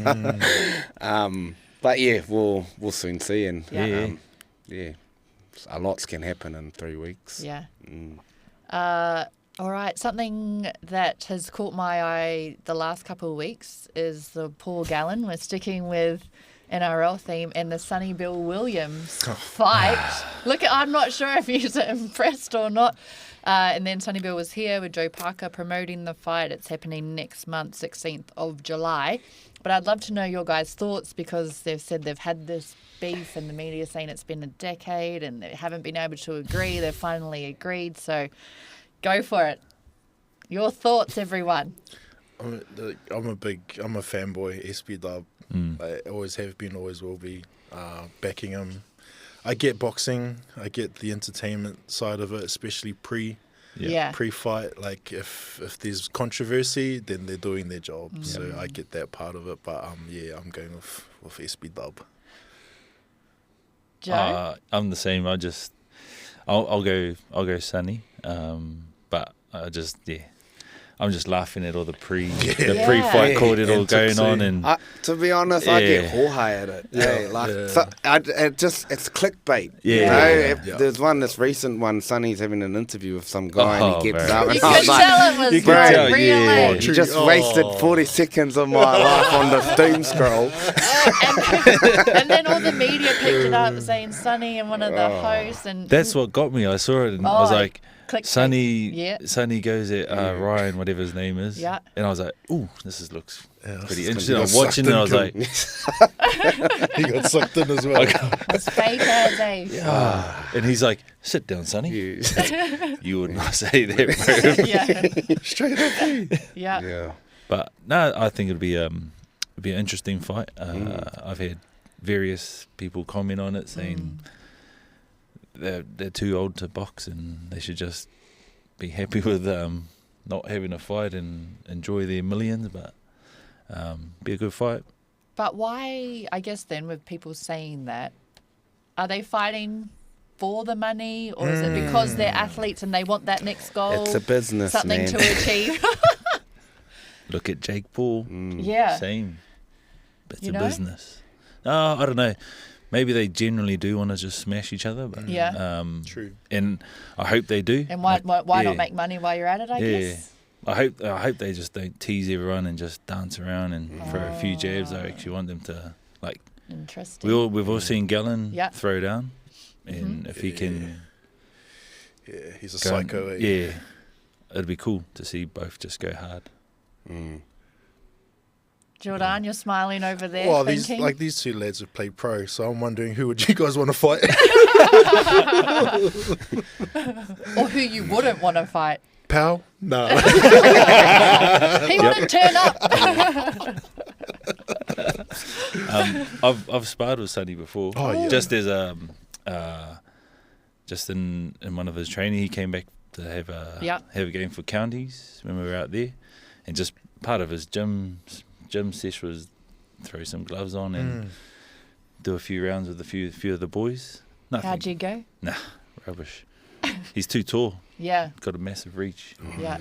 But yeah, we'll soon see. And Yeah. a lots can happen in 3 weeks. Yeah. All right. Something that has caught my eye the last couple of weeks is the Paul Gallen. We're sticking with NRL theme and the Sonny Bill Williams fight. Look, I'm not sure if you're impressed or not. And then Sonny Bill was here with Joe Parker promoting the fight. It's happening next month, 16th of July. But I'd love to know your guys' thoughts because they've said they've had this beef and the media saying it's been a decade and they haven't been able to agree. They've finally agreed. So go for it. Your thoughts, everyone. I'm a fanboy, SB Dub. I always have been, always will be, backing him. I get boxing, I get the entertainment side of it, especially pre-fight. Like if there's controversy, then they're doing their job. So I get that part of it. But I'm going with SB Dub. Joe? I'm the same. I'll go Sonny. But I'm just laughing at all the pre-fight all going on, and to be honest, I get high at it. It's clickbait. There's this recent one. Sonny's having an interview with some guy, and he gets up, and you could tell it was real. You just wasted 40 seconds of my life on the doom scroll. And then all the media picked it up saying Sonny and one of the hosts, and that's what got me. I saw it, and I was like, Sonny goes at Ryan, whatever his name is. Yeah. And I was like, ooh, looks pretty interesting. I was watching it and I was like... He got sucked in as well. It's fake as and he's like, sit down, Sonny. You would not say that, bro. Straight up. Yeah. But no, I think it'll be an interesting fight. I've had various people comment on it saying... They're too old to box and they should just be happy with not having a fight and enjoy their millions, but be a good fight. But why, I guess then, with people saying that, are they fighting for the money or is it because they're athletes and they want that next goal? It's a business, something man. to achieve. Look at Jake Paul. Yeah. Same. But it's a business. No, I don't know. Maybe they generally do want to just smash each other, but True. And I hope they do. And why not make money while you're at it? I guess. I hope they just don't tease everyone and just dance around and throw a few jabs. I actually want them to like. Interesting. We've all seen Gallen throw down, and if he can. Yeah, he's a psycho. Yeah, it'd be cool to see both just go hard. Jordan, you're smiling over there. Well, thinking? these two lads have played pro, so I'm wondering who would you guys want to fight? Or who you wouldn't want to fight? Pal? No. He wouldn't turn up. I've sparred with Sonny before. Oh, yeah. Just as just in one of his training, he came back to have a game for counties when we were out there, and just part of his gym sesh was throw some gloves on and do a few rounds with a few of the boys. Nothing. How'd you go? Nah, rubbish. He's too tall. Yeah. Got a massive reach. Yeah.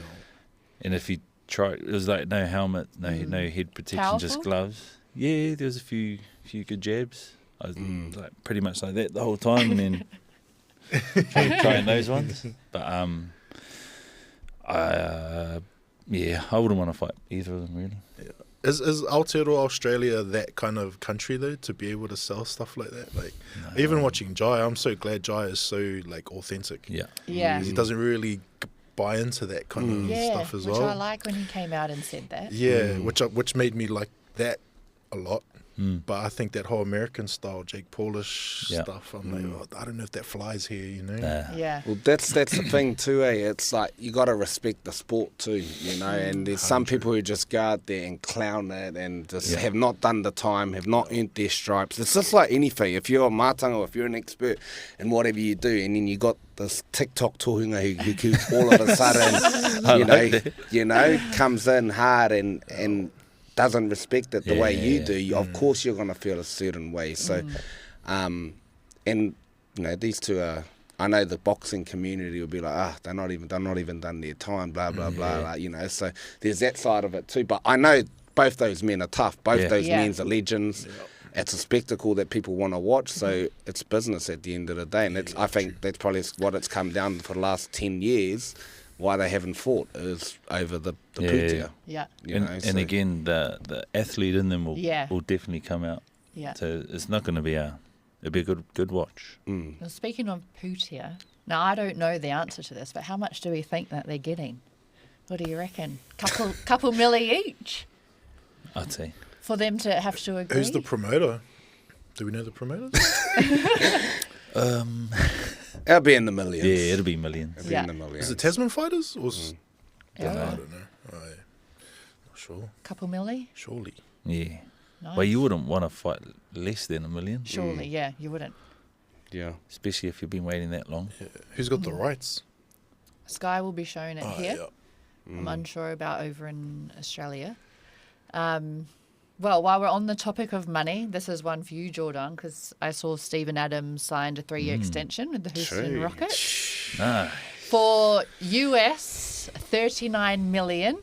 And if he tried, it was like no helmet, no head protection, Powerful? just gloves. Yeah, there was a few good jabs. I was like pretty much like that the whole time, and then trying those ones. But I wouldn't want to fight either of them really. Yeah. Is Aotearoa Australia that kind of country though to be able to sell stuff like that? Like even watching Jai, I'm so glad Jai is so like authentic. Yeah. Yeah. He doesn't really buy into that kind of stuff as well. Which I like when he came out and said that. Yeah, which made me like that a lot. But I think that whole American style, Jake Paulish Yeah. stuff, I'm like, I don't know if that flies here, you know? Yeah. Well, that's the thing too, eh? It's like you got to respect the sport too, you know. And there's some people who just go out there and clown it and just have not done the time, have not earned their stripes. It's just like anything. If you're a mātanga or if you're an expert in whatever you do, and then you got this TikTok tohunga who all of a sudden, you know, comes in hard and doesn't respect it the way you do, of course you're going to feel a certain way. So, and you know, these two are. I know the boxing community will be like, they're not even done their time, blah blah blah, like, you know. So there's that side of it too. But I know both those men are tough. Both those men are legends. It's a spectacle that people want to watch. So it's business at the end of the day, and I think that's probably what it's come down to for the last 10 years. Why they haven't fought is over the putia. Yeah. You know, and again, the athlete in them will definitely come out. Yeah. So it's not going to be it'll be a good watch. Now, speaking of putia, now I don't know the answer to this, but how much do we think that they're getting? What do you reckon? Couple milli each I'd say. for them to have to agree? Who's the promoter? Do we know the promoter? It'll be in the millions. Yeah, it'll be millions. It'll be in the millions. Is it Tasman Fighters? Or I Yeah. don't know. Not sure. Couple milli? Surely. Yeah. Nice. Well, you wouldn't want to fight less than $1 million. Surely, yeah, you wouldn't. Yeah. Especially if you've been waiting that long. Yeah. Who's got the rights? Sky will be showing it here. Yeah. I'm unsure about over in Australia. Well, while we're on the topic of money, this is one for you, Jordan, because I saw Stephen Adams signed a 3-year extension with the Houston Rockets for US 39 million.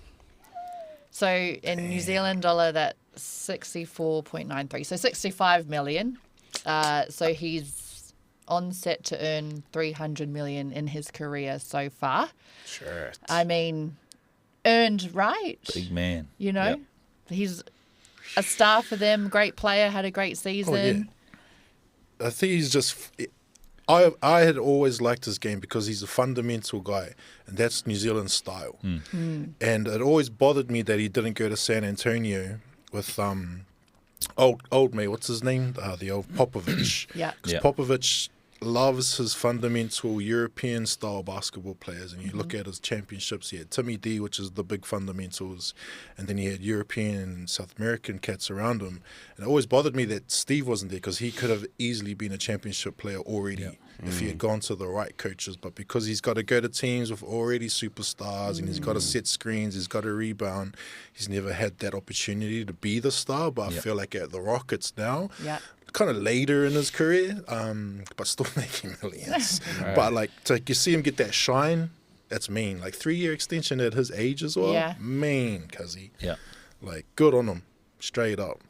So in New Zealand dollar, that's 64.93. So 65 million. So he's on set to earn 300 million in his career so far. Sure. I mean, earned right. Big man. You know, Yep. he's a star for them, great player, had a great season. I think he's just. I had always liked his game because he's a fundamental guy, and that's New Zealand style. And it always bothered me that he didn't go to San Antonio with old mate. What's his name? The old Popovich. Yeah. Because Yeah. Popovich loves his fundamental European style basketball players, and you look at his championships. He had Timmy D, which is the big fundamentals, and then he had European and South American cats around him. And it always bothered me that Steve wasn't there because he could have easily been a championship player already if he had gone to the right coaches. But because he's got to go to teams with already superstars and he's got to set screens, he's got to rebound, he's never had that opportunity to be the star. But I feel like at the Rockets now, kind of later in his career, but still making millions. But like you see him get that shine, that's mean. Like 3-year extension at his age as well. Yeah. Mean, cuzzy. Yeah. Like good on him, straight up.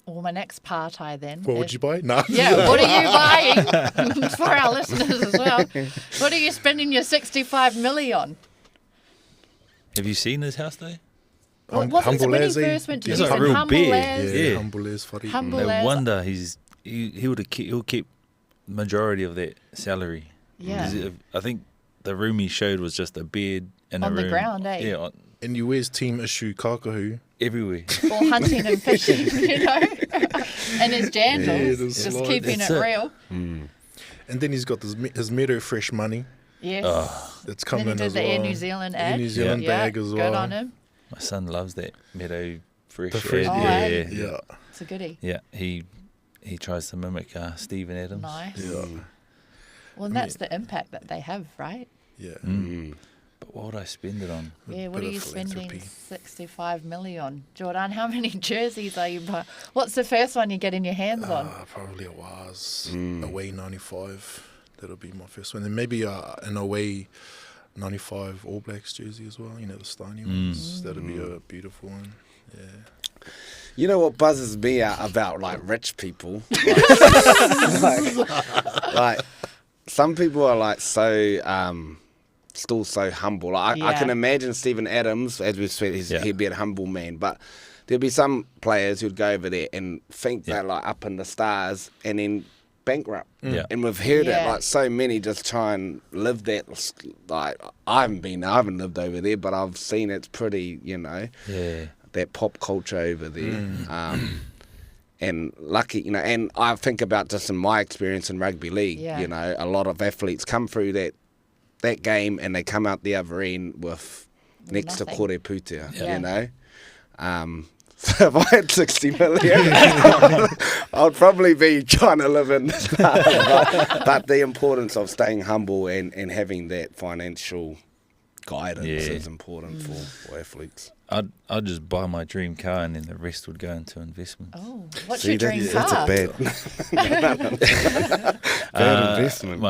Well, my next party then. What would you buy? Nah. Yeah, what are you buying? For our listeners as well. What are you spending your 65 million on? Have you seen his house though? Wasn't it Humble when he as he- first went to He's Houston? like real Humble big. as. Yeah. Humble as Fari. Humble No as. wonder he'll keep majority of that salary. Yeah. 'Cause I think the room he showed was just a bed and On a the room. ground, eh? Yeah, And you wears team issue kakahu. everywhere. Or hunting and fishing, you know? And his jandals, the just slide. keeping That's it it. real. And then he's got his Meadow Fresh money Yes. that's Then coming he did as the well. Air New Zealand Air ad. New Zealand bag as well. Good on him. My son loves that Meadow Fresh. The fresh- ad. Oh, yeah, Yeah. It's a goodie. yeah. He tries to mimic Stephen Adams. Nice. Yeah. Well, and that's the impact that they have, right? Yeah. But what would I spend it on? Yeah, what bit are you of spending philanthropy. 65 million on? Jordan, how many jerseys are you buying? What's the first one you get in your hands on? Probably a Waz away 95. That'll be my first one. And maybe an away 95 All Blacks jersey as well. You know, the Steiny ones. That'll be a beautiful one. Yeah. You know what buzzes me out about like rich people? Like some people are like so still so humble. Like, I can imagine Stephen Adams, as we've said, he'd be a humble man, but there'd be some players who'd go over there and think they're like up in the stars and then bankrupt. And we've heard it like so many just try and live that. Like I haven't lived over there, but I've seen it's pretty, you know. Yeah. that pop culture over there. And lucky, and I think about just in my experience in rugby league, a lot of athletes come through that game and they come out the other end with next to kore putea, So if I had 60 million, I'd probably be trying to live in but the importance of staying humble and having that financial guidance is important for athletes. I'd just buy my dream car and then the rest would go into investments. Oh, what's your dream car? That's a bad investment.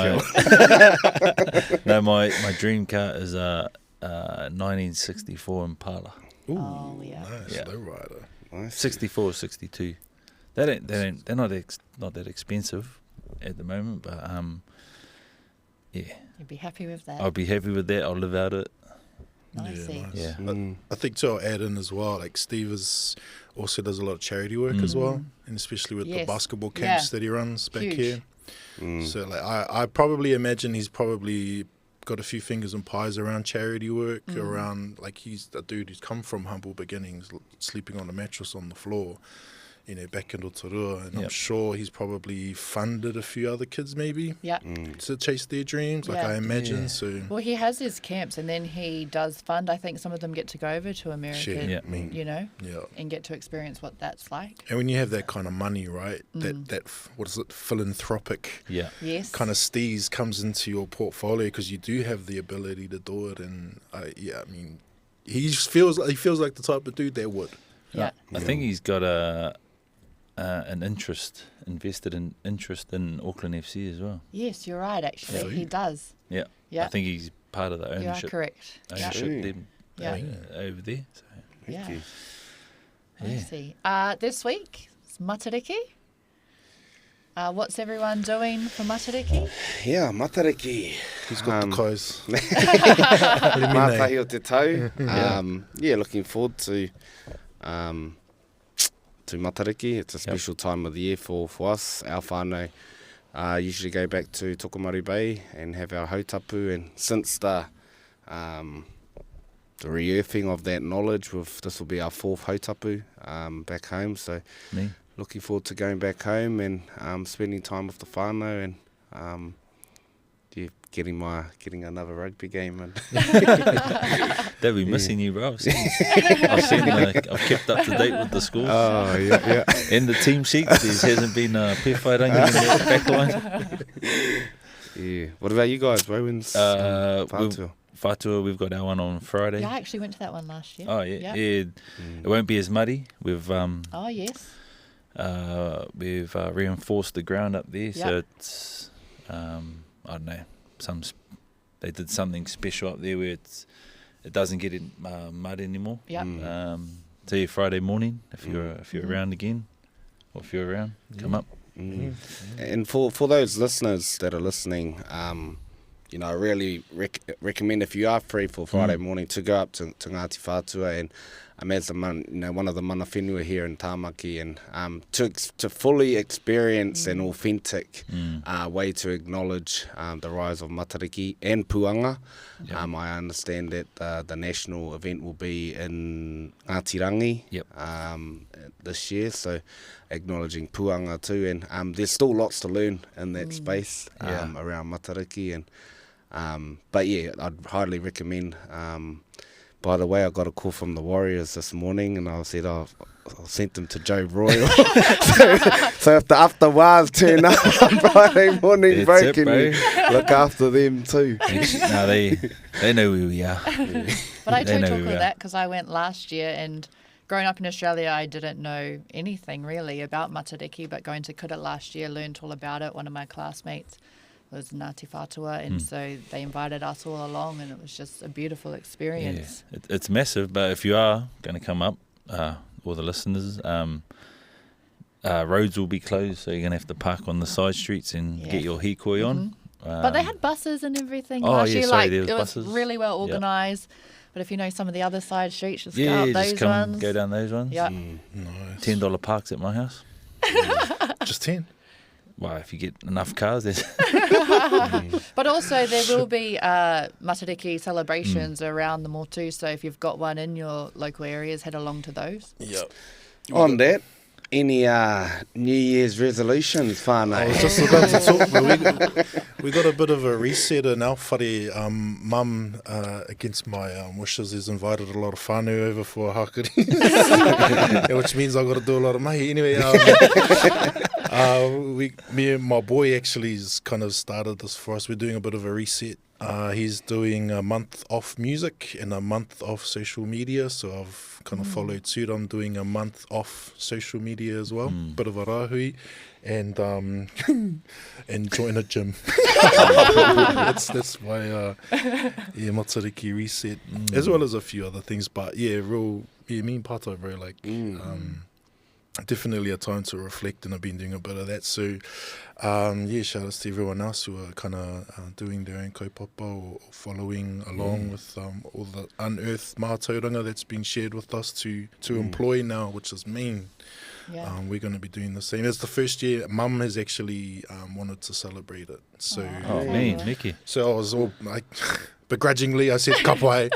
No, my dream car is a 1964 Impala. Ooh, yeah. Nice, Yeah. lowrider. Nice. 64, 62. They're not that expensive at the moment, but You'd be happy with that. I'll be happy with that. I'll live out it. Nicey. Nice. Yeah. I think too, I'll add in as well, like Steve also does a lot of charity work as well, and especially with the basketball camps that he runs back here. So like I probably imagine he's probably got a few fingers and pies around charity work, around, like, he's a dude who's come from humble beginnings, sleeping on a mattress on the floor, back in Rotorua, and I'm sure he's probably funded a few other kids maybe to chase their dreams, like I imagine. So well, he has his camps, and then he does fund. I think some of them get to go over to America, and get to experience what that's like. And when you have that kind of money, right, that what is it, philanthropic kind of steez comes into your portfolio, because you do have the ability to do it. And I mean, he feels like the type of dude that would. Yeah, I think he's got an invested interest in Auckland FC as well. Yes, you're right. Actually, he does. Yeah. I think he's part of the ownership. You are correct. Ownership over there. So. I see. This week it's Matariki. What's everyone doing for Matariki? Yeah, Matariki. He's got the clothes. Mātahi o te tau. Looking forward to Matariki. It's a special time of the year for us. Our whānau usually go back to Tokomaru Bay and have our hautapu, and since the re-earthing of that knowledge, this will be our fourth hautapu back home, so looking forward to going back home and spending time with the whānau, and getting another rugby game in. They'll be missing you, bro. I've kept up to date with the scores. Oh, yeah. In the team sheet, there hasn't been a pewhairangi in the back line. Yeah. What about you guys? When's Whātua, we've got our one on Friday. Yeah, I actually went to that one last year. Oh, yeah. It won't be as muddy. We've we've reinforced the ground up there, so it's I don't know. They did something special up there where it doesn't get in mud anymore. So Friday morning, if you're around again, or if you're around, come up. And for those listeners that are listening, I really recommend, if you are free for Friday morning, to go up to Ngāti Whātua and as one of the mana whenua here in Tāmaki, and to fully experience an authentic way to acknowledge the rise of Matariki and Puanga. I understand that the national event will be in Ngātirangi this year, so acknowledging Puanga too, and there's still lots to learn in that space around Matariki, and but I'd highly recommend. By the way, I got a call from the Warriors this morning, and I said I'll send them to Joe Royal. so if the after wars turn up on Friday morning, bro, can you look after them too? No, they know where we are. But I do talk with that, because I went last year, and growing up in Australia, I didn't know anything really about Matariki, but going to Kura last year, learned all about it. One of my classmates was Ngāti Whātua, and so they invited us all along, and it was just a beautiful experience. Yeah, it's massive, but if you are going to come up, all the listeners, roads will be closed, so you're going to have to park on the side streets and get your hikoi on. But they had buses and everything last year. There was it buses. Was really well organised. But if you know some of the other side streets, just go up those ones. Go down those ones. Yeah. Nice. $10 parks at my house. Just 10. well, if you get enough cars, there's But also there will be Matariki celebrations around the Motu, so if you've got one in your local areas, head along to those. Yep. On that, any New Year's resolutions, whānau? I was just about to talk, but we got a bit of a reset in our whare. Mum, against my wishes, has invited a lot of whānau over for a hakari, which means I've got to do a lot of mahi. Anyway, me and my boy actually has kind of started this for us. We're doing a bit of a reset. He's doing a month off music and a month off social media, so I've kind of followed suit. I'm doing a month off social media as well, bit of a rahui, and and join a gym. that's my Matariki reset, as well as a few other things. But me and Pato, bro, like definitely a time to reflect, and I've been doing a bit of that. So shout outs to everyone else who are kind of doing their own kaupapa or following along with all the unearthed mātauranga that's been shared with us to employ now, which is mean. Yeah. We're going to be doing the same. It's the first year. Mum has actually wanted to celebrate it. So Mickey. So I was all like, begrudgingly, I said kapai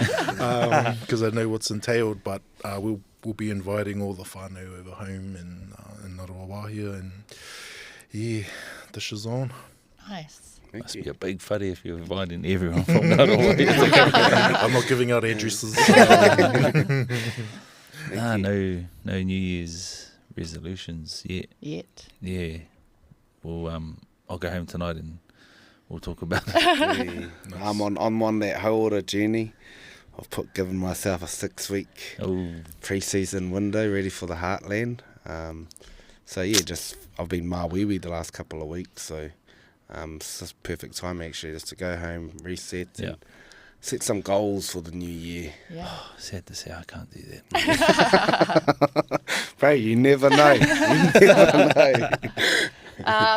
because I know what's entailed, but we'll be inviting all the whānau over home in Ngaruawahia, and dishes on. Nice. Must be a big whare if you're inviting everyone from Ngaruawahia. I'm not giving out addresses. No New Year's resolutions yet. Yeah. Well, I'll go home tonight and we'll talk about it. Nice. I'm on that Haora journey. I've given myself a 6-week pre-season window ready for the Heartland. I've been mawiwi the last couple of weeks, so it's just perfect time actually just to go home, reset, and set some goals for the new year. Yeah. Sad to say I can't do that. Bro, you never know. You never know.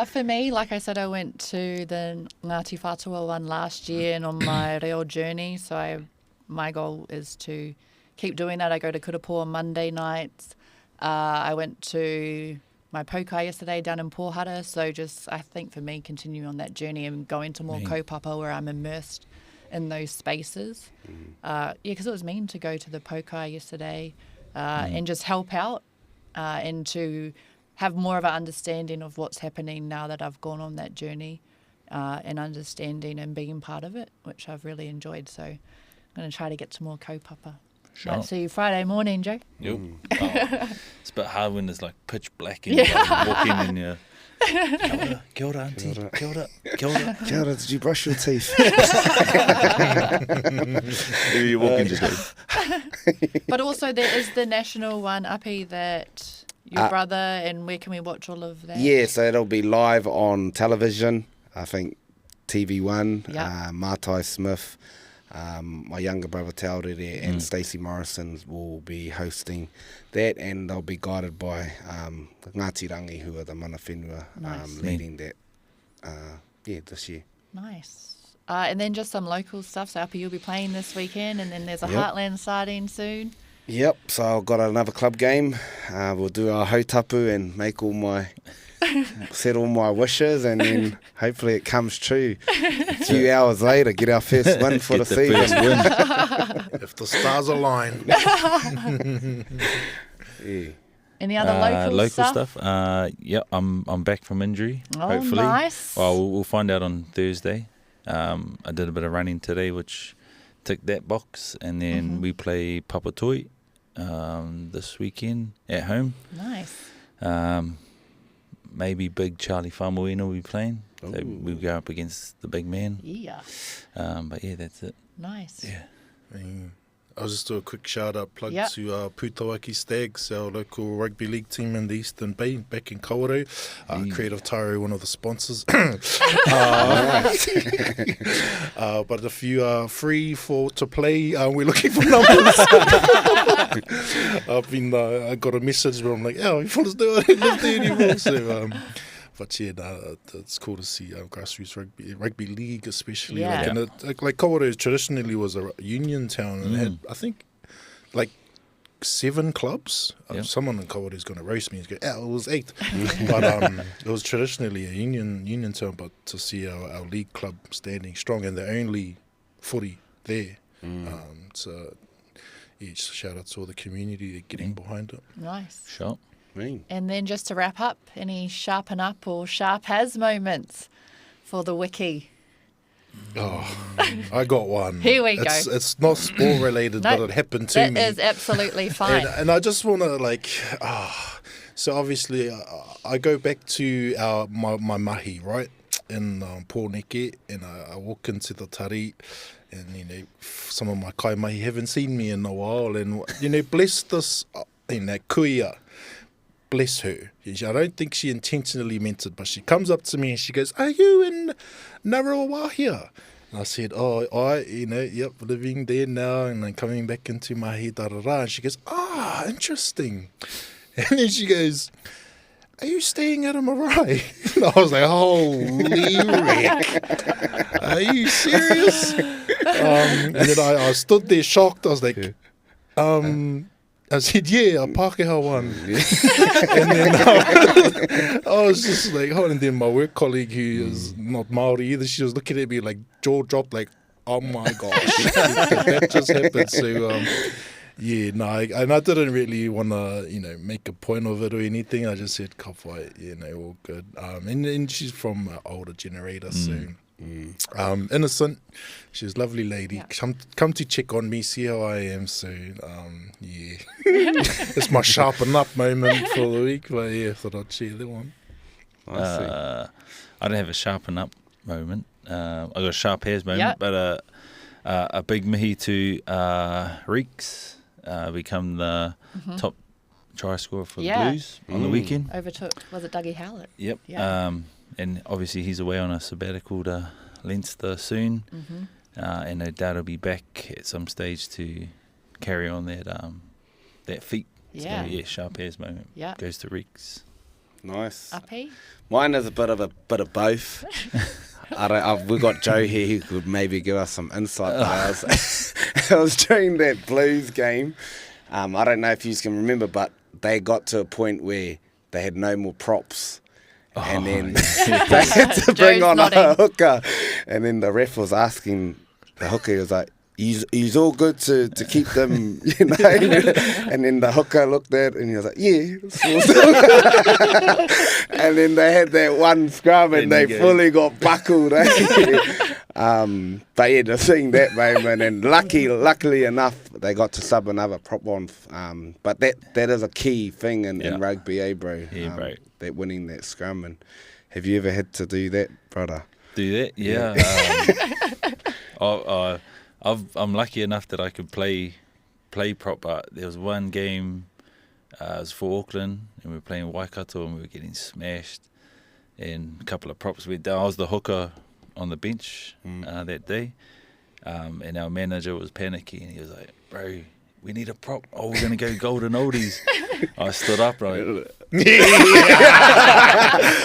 For me, like I said, I went to the Ngāti Whātua one last year and on my reo journey, so my goal is to keep doing that. I go to Kurapō on Monday nights. I went to my pokai yesterday down in Pohara, so just I think for me continuing on that journey and going to more kaupapa where I'm immersed in those spaces. Because it was mean to go to the pokai yesterday and just help out and to have more of an understanding of what's happening now that I've gone on that journey and understanding and being part of it, which I've really enjoyed. So I'm going to try to get some more kaupapa. Sure. Might see you Friday morning, Joe. Yep. It's a bit hard when it's like pitch black and you walk in and you're kia ora, auntie. Kia ora. Kia ora, did you brush your teeth? You walk in just go. But also there is the national one, Api, that your brother, and where can we watch all of that? Yeah, so it'll be live on television, I think TV1, Mātai Smith, my younger brother Taurere and Stacey Morrison will be hosting that, and they'll be guided by Ngāti Rangi, who are the mana whenua leading that this year. Nice. And then just some local stuff. So Api, you'll be playing this weekend, and then there's a Heartland starting soon. Yep, so I've got another club game. We'll do our hautapu and make set all my wishes, and then hopefully it comes true. A few hours later, get our first win for the season. If the stars align. Any other local stuff? I'm back from injury. Oh, hopefully. Nice. Well, we'll find out on Thursday. I did a bit of running today, which ticked that box, and then we play Papatoi this weekend at home. Nice. Maybe big Charlie Famuina will be playing. So we'll go up against the big man. Yeah. But yeah, that's it. Nice. Yeah. I'll just do a quick shout-out plug to Putawaki Stags, our local rugby league team in the Eastern Bay, back in Kawerau. Creative Tyro, one of the sponsors. But if you are free to play, we're looking for numbers. I got a message where I'm like, you fellas do it, not do anymore. So, but yeah, it's cool to see grassroots rugby league, especially. Like Kawerau traditionally was a union town, and had, I think, like 7 clubs. Yep. Someone in Kauri is going to roast me. He's going, it was 8. But it was traditionally a union term, but to see our league club standing strong, and the only footy there. So, yeah, just shout out to all the community getting behind it. Nice. Sharp. And then just to wrap up, any sharpen up or sharp has moments for the wiki? Oh, I got one. Here we go. It's not sport related, No, but it happened to me. That is absolutely fine. And I just want to so obviously I go back to my mahi, right, in Pōneke, and I walk into the tari, and some of my kaimahi haven't seen me in a while, and bless this kuia. Bless her. I don't think she intentionally meant it, but she comes up to me and she goes, "Are you in Narawahia?" And I said, yep, living there now, and I'm coming back into mahi, da-da-da. And she goes, interesting. And then she goes, "Are you staying at a marae?" And I was like, holy wreck. Are you serious? And then I stood there shocked. I was like, I said, yeah, a Pākehā one. And then I was just like, and then my work colleague, who is not Māori either, she was looking at me like jaw dropped, like, oh my gosh, that just happened. So, and I didn't really want to, make a point of it or anything. I just said, kawhai, all good. And she's from an older generator, so... innocent. She's a lovely lady. Yeah. Come to check on me, see how I am. So it's my sharpen up moment for the week. But yeah, thought I'd share that one. I don't have a sharpen up moment. I got a sharp hairs moment, but a big mihi to Reeks become the top try scorer for the Blues on the weekend. Overtook, was it Dougie Howlett? Yep. Yeah. And obviously he's away on a sabbatical to Leinster soon, and no doubt he'll be back at some stage to carry on that feat. Yeah. So, sharp hairs moment. Yeah. Goes to Reeks. Nice. Uppy? Mine is a bit of both. We've got Joe here who could maybe give us some insight. I was during that Blues game. I don't know if you can remember, but they got to a point where they had no more props. And then they had to bring on a hooker. And then the ref was asking the hooker, he was like, he's all good to keep them, And then the hooker looked at it and he was like, yeah. And then they had that one scrum and they fully got buckled. But yeah, just seeing that moment, and luckily enough, they got to sub another prop on. But that is a key thing in rugby, bro? Yeah, bro. That winning that scrum. And have you ever had to do that, brother? Do that? Yeah. I'm lucky enough that I could play prop, but there was one game, it was for Auckland, and we were playing Waikato, and we were getting smashed, and a couple of props went down. I was the hooker on the bench that day, and our manager was panicking, and he was like, "Bro, we need a prop. Oh, we're going to go golden oldies." I stood up, right?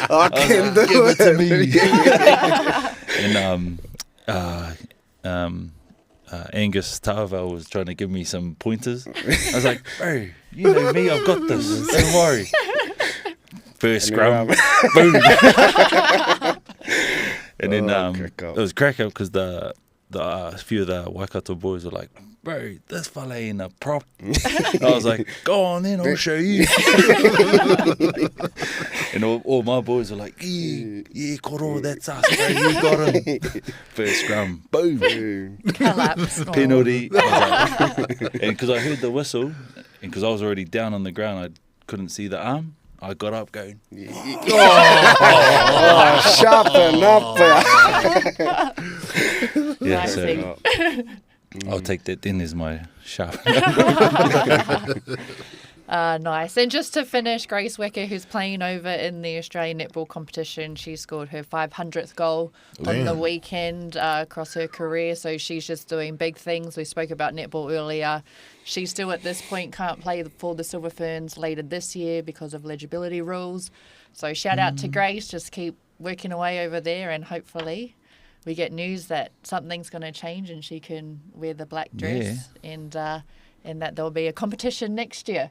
I can do give it to me. And Angus Tarvell was trying to give me some pointers. I was like, "Bro, you know me, I've got this. Don't worry." First scrum, boom. And then it was crack up because the few of the Waikato boys were like, "Bro, this fella ain't a prop." I was like, "Go on then, I'll show you." And all my boys were like, yeah, koro, that's us, bro, you got him. First scrum, boom. Collapse. Penalty. And because I heard the whistle, and because I was already down on the ground, I couldn't see the arm. I got up going, sharpen up. Yeah, so I'll take that then as my sharp. Nice. And just to finish, Grace Wecker, who's playing over in the Australian netball competition, she scored her 500th goal on the weekend across her career. So she's just doing big things. We spoke about netball earlier. She still at this point can't play for the Silver Ferns later this year because of eligibility rules. So shout out to Grace. Just keep working away over there, and hopefully we get news that something's going to change and she can wear the black dress and and that there'll be a competition next year.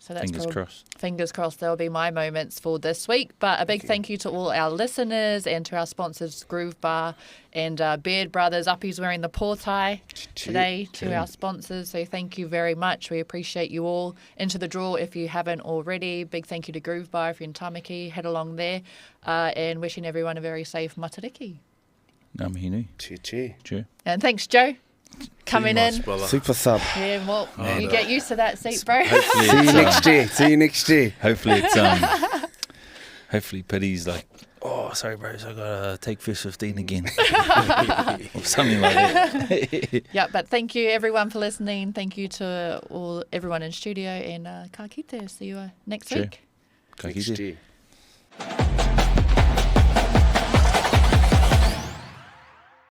So that's Fingers crossed. Fingers crossed. That'll be my moments for this week. But a big thank you to all our listeners and to our sponsors, Groove Bar and Beard Brothers. Uppy's wearing the portai today to our sponsors. So thank you very much. We appreciate you all. Into the draw if you haven't already. Big thank you to Groove Bar if you're in Tamaki. Head along there. And wishing everyone a very safe matariki. Ngā mihi nui. Cheer. And thanks, Joe. Coming in. Super sub. Yeah, well, you get used to that seat, bro. Hopefully See you next year. See you next year. Hopefully it's hopefully Pity's like, oh, sorry, bros, I gotta take first 15 again, or something like that. Yeah, but thank you everyone for listening. Thank you to everyone in studio, and ka kite. See you next week. Ka Next kite. year.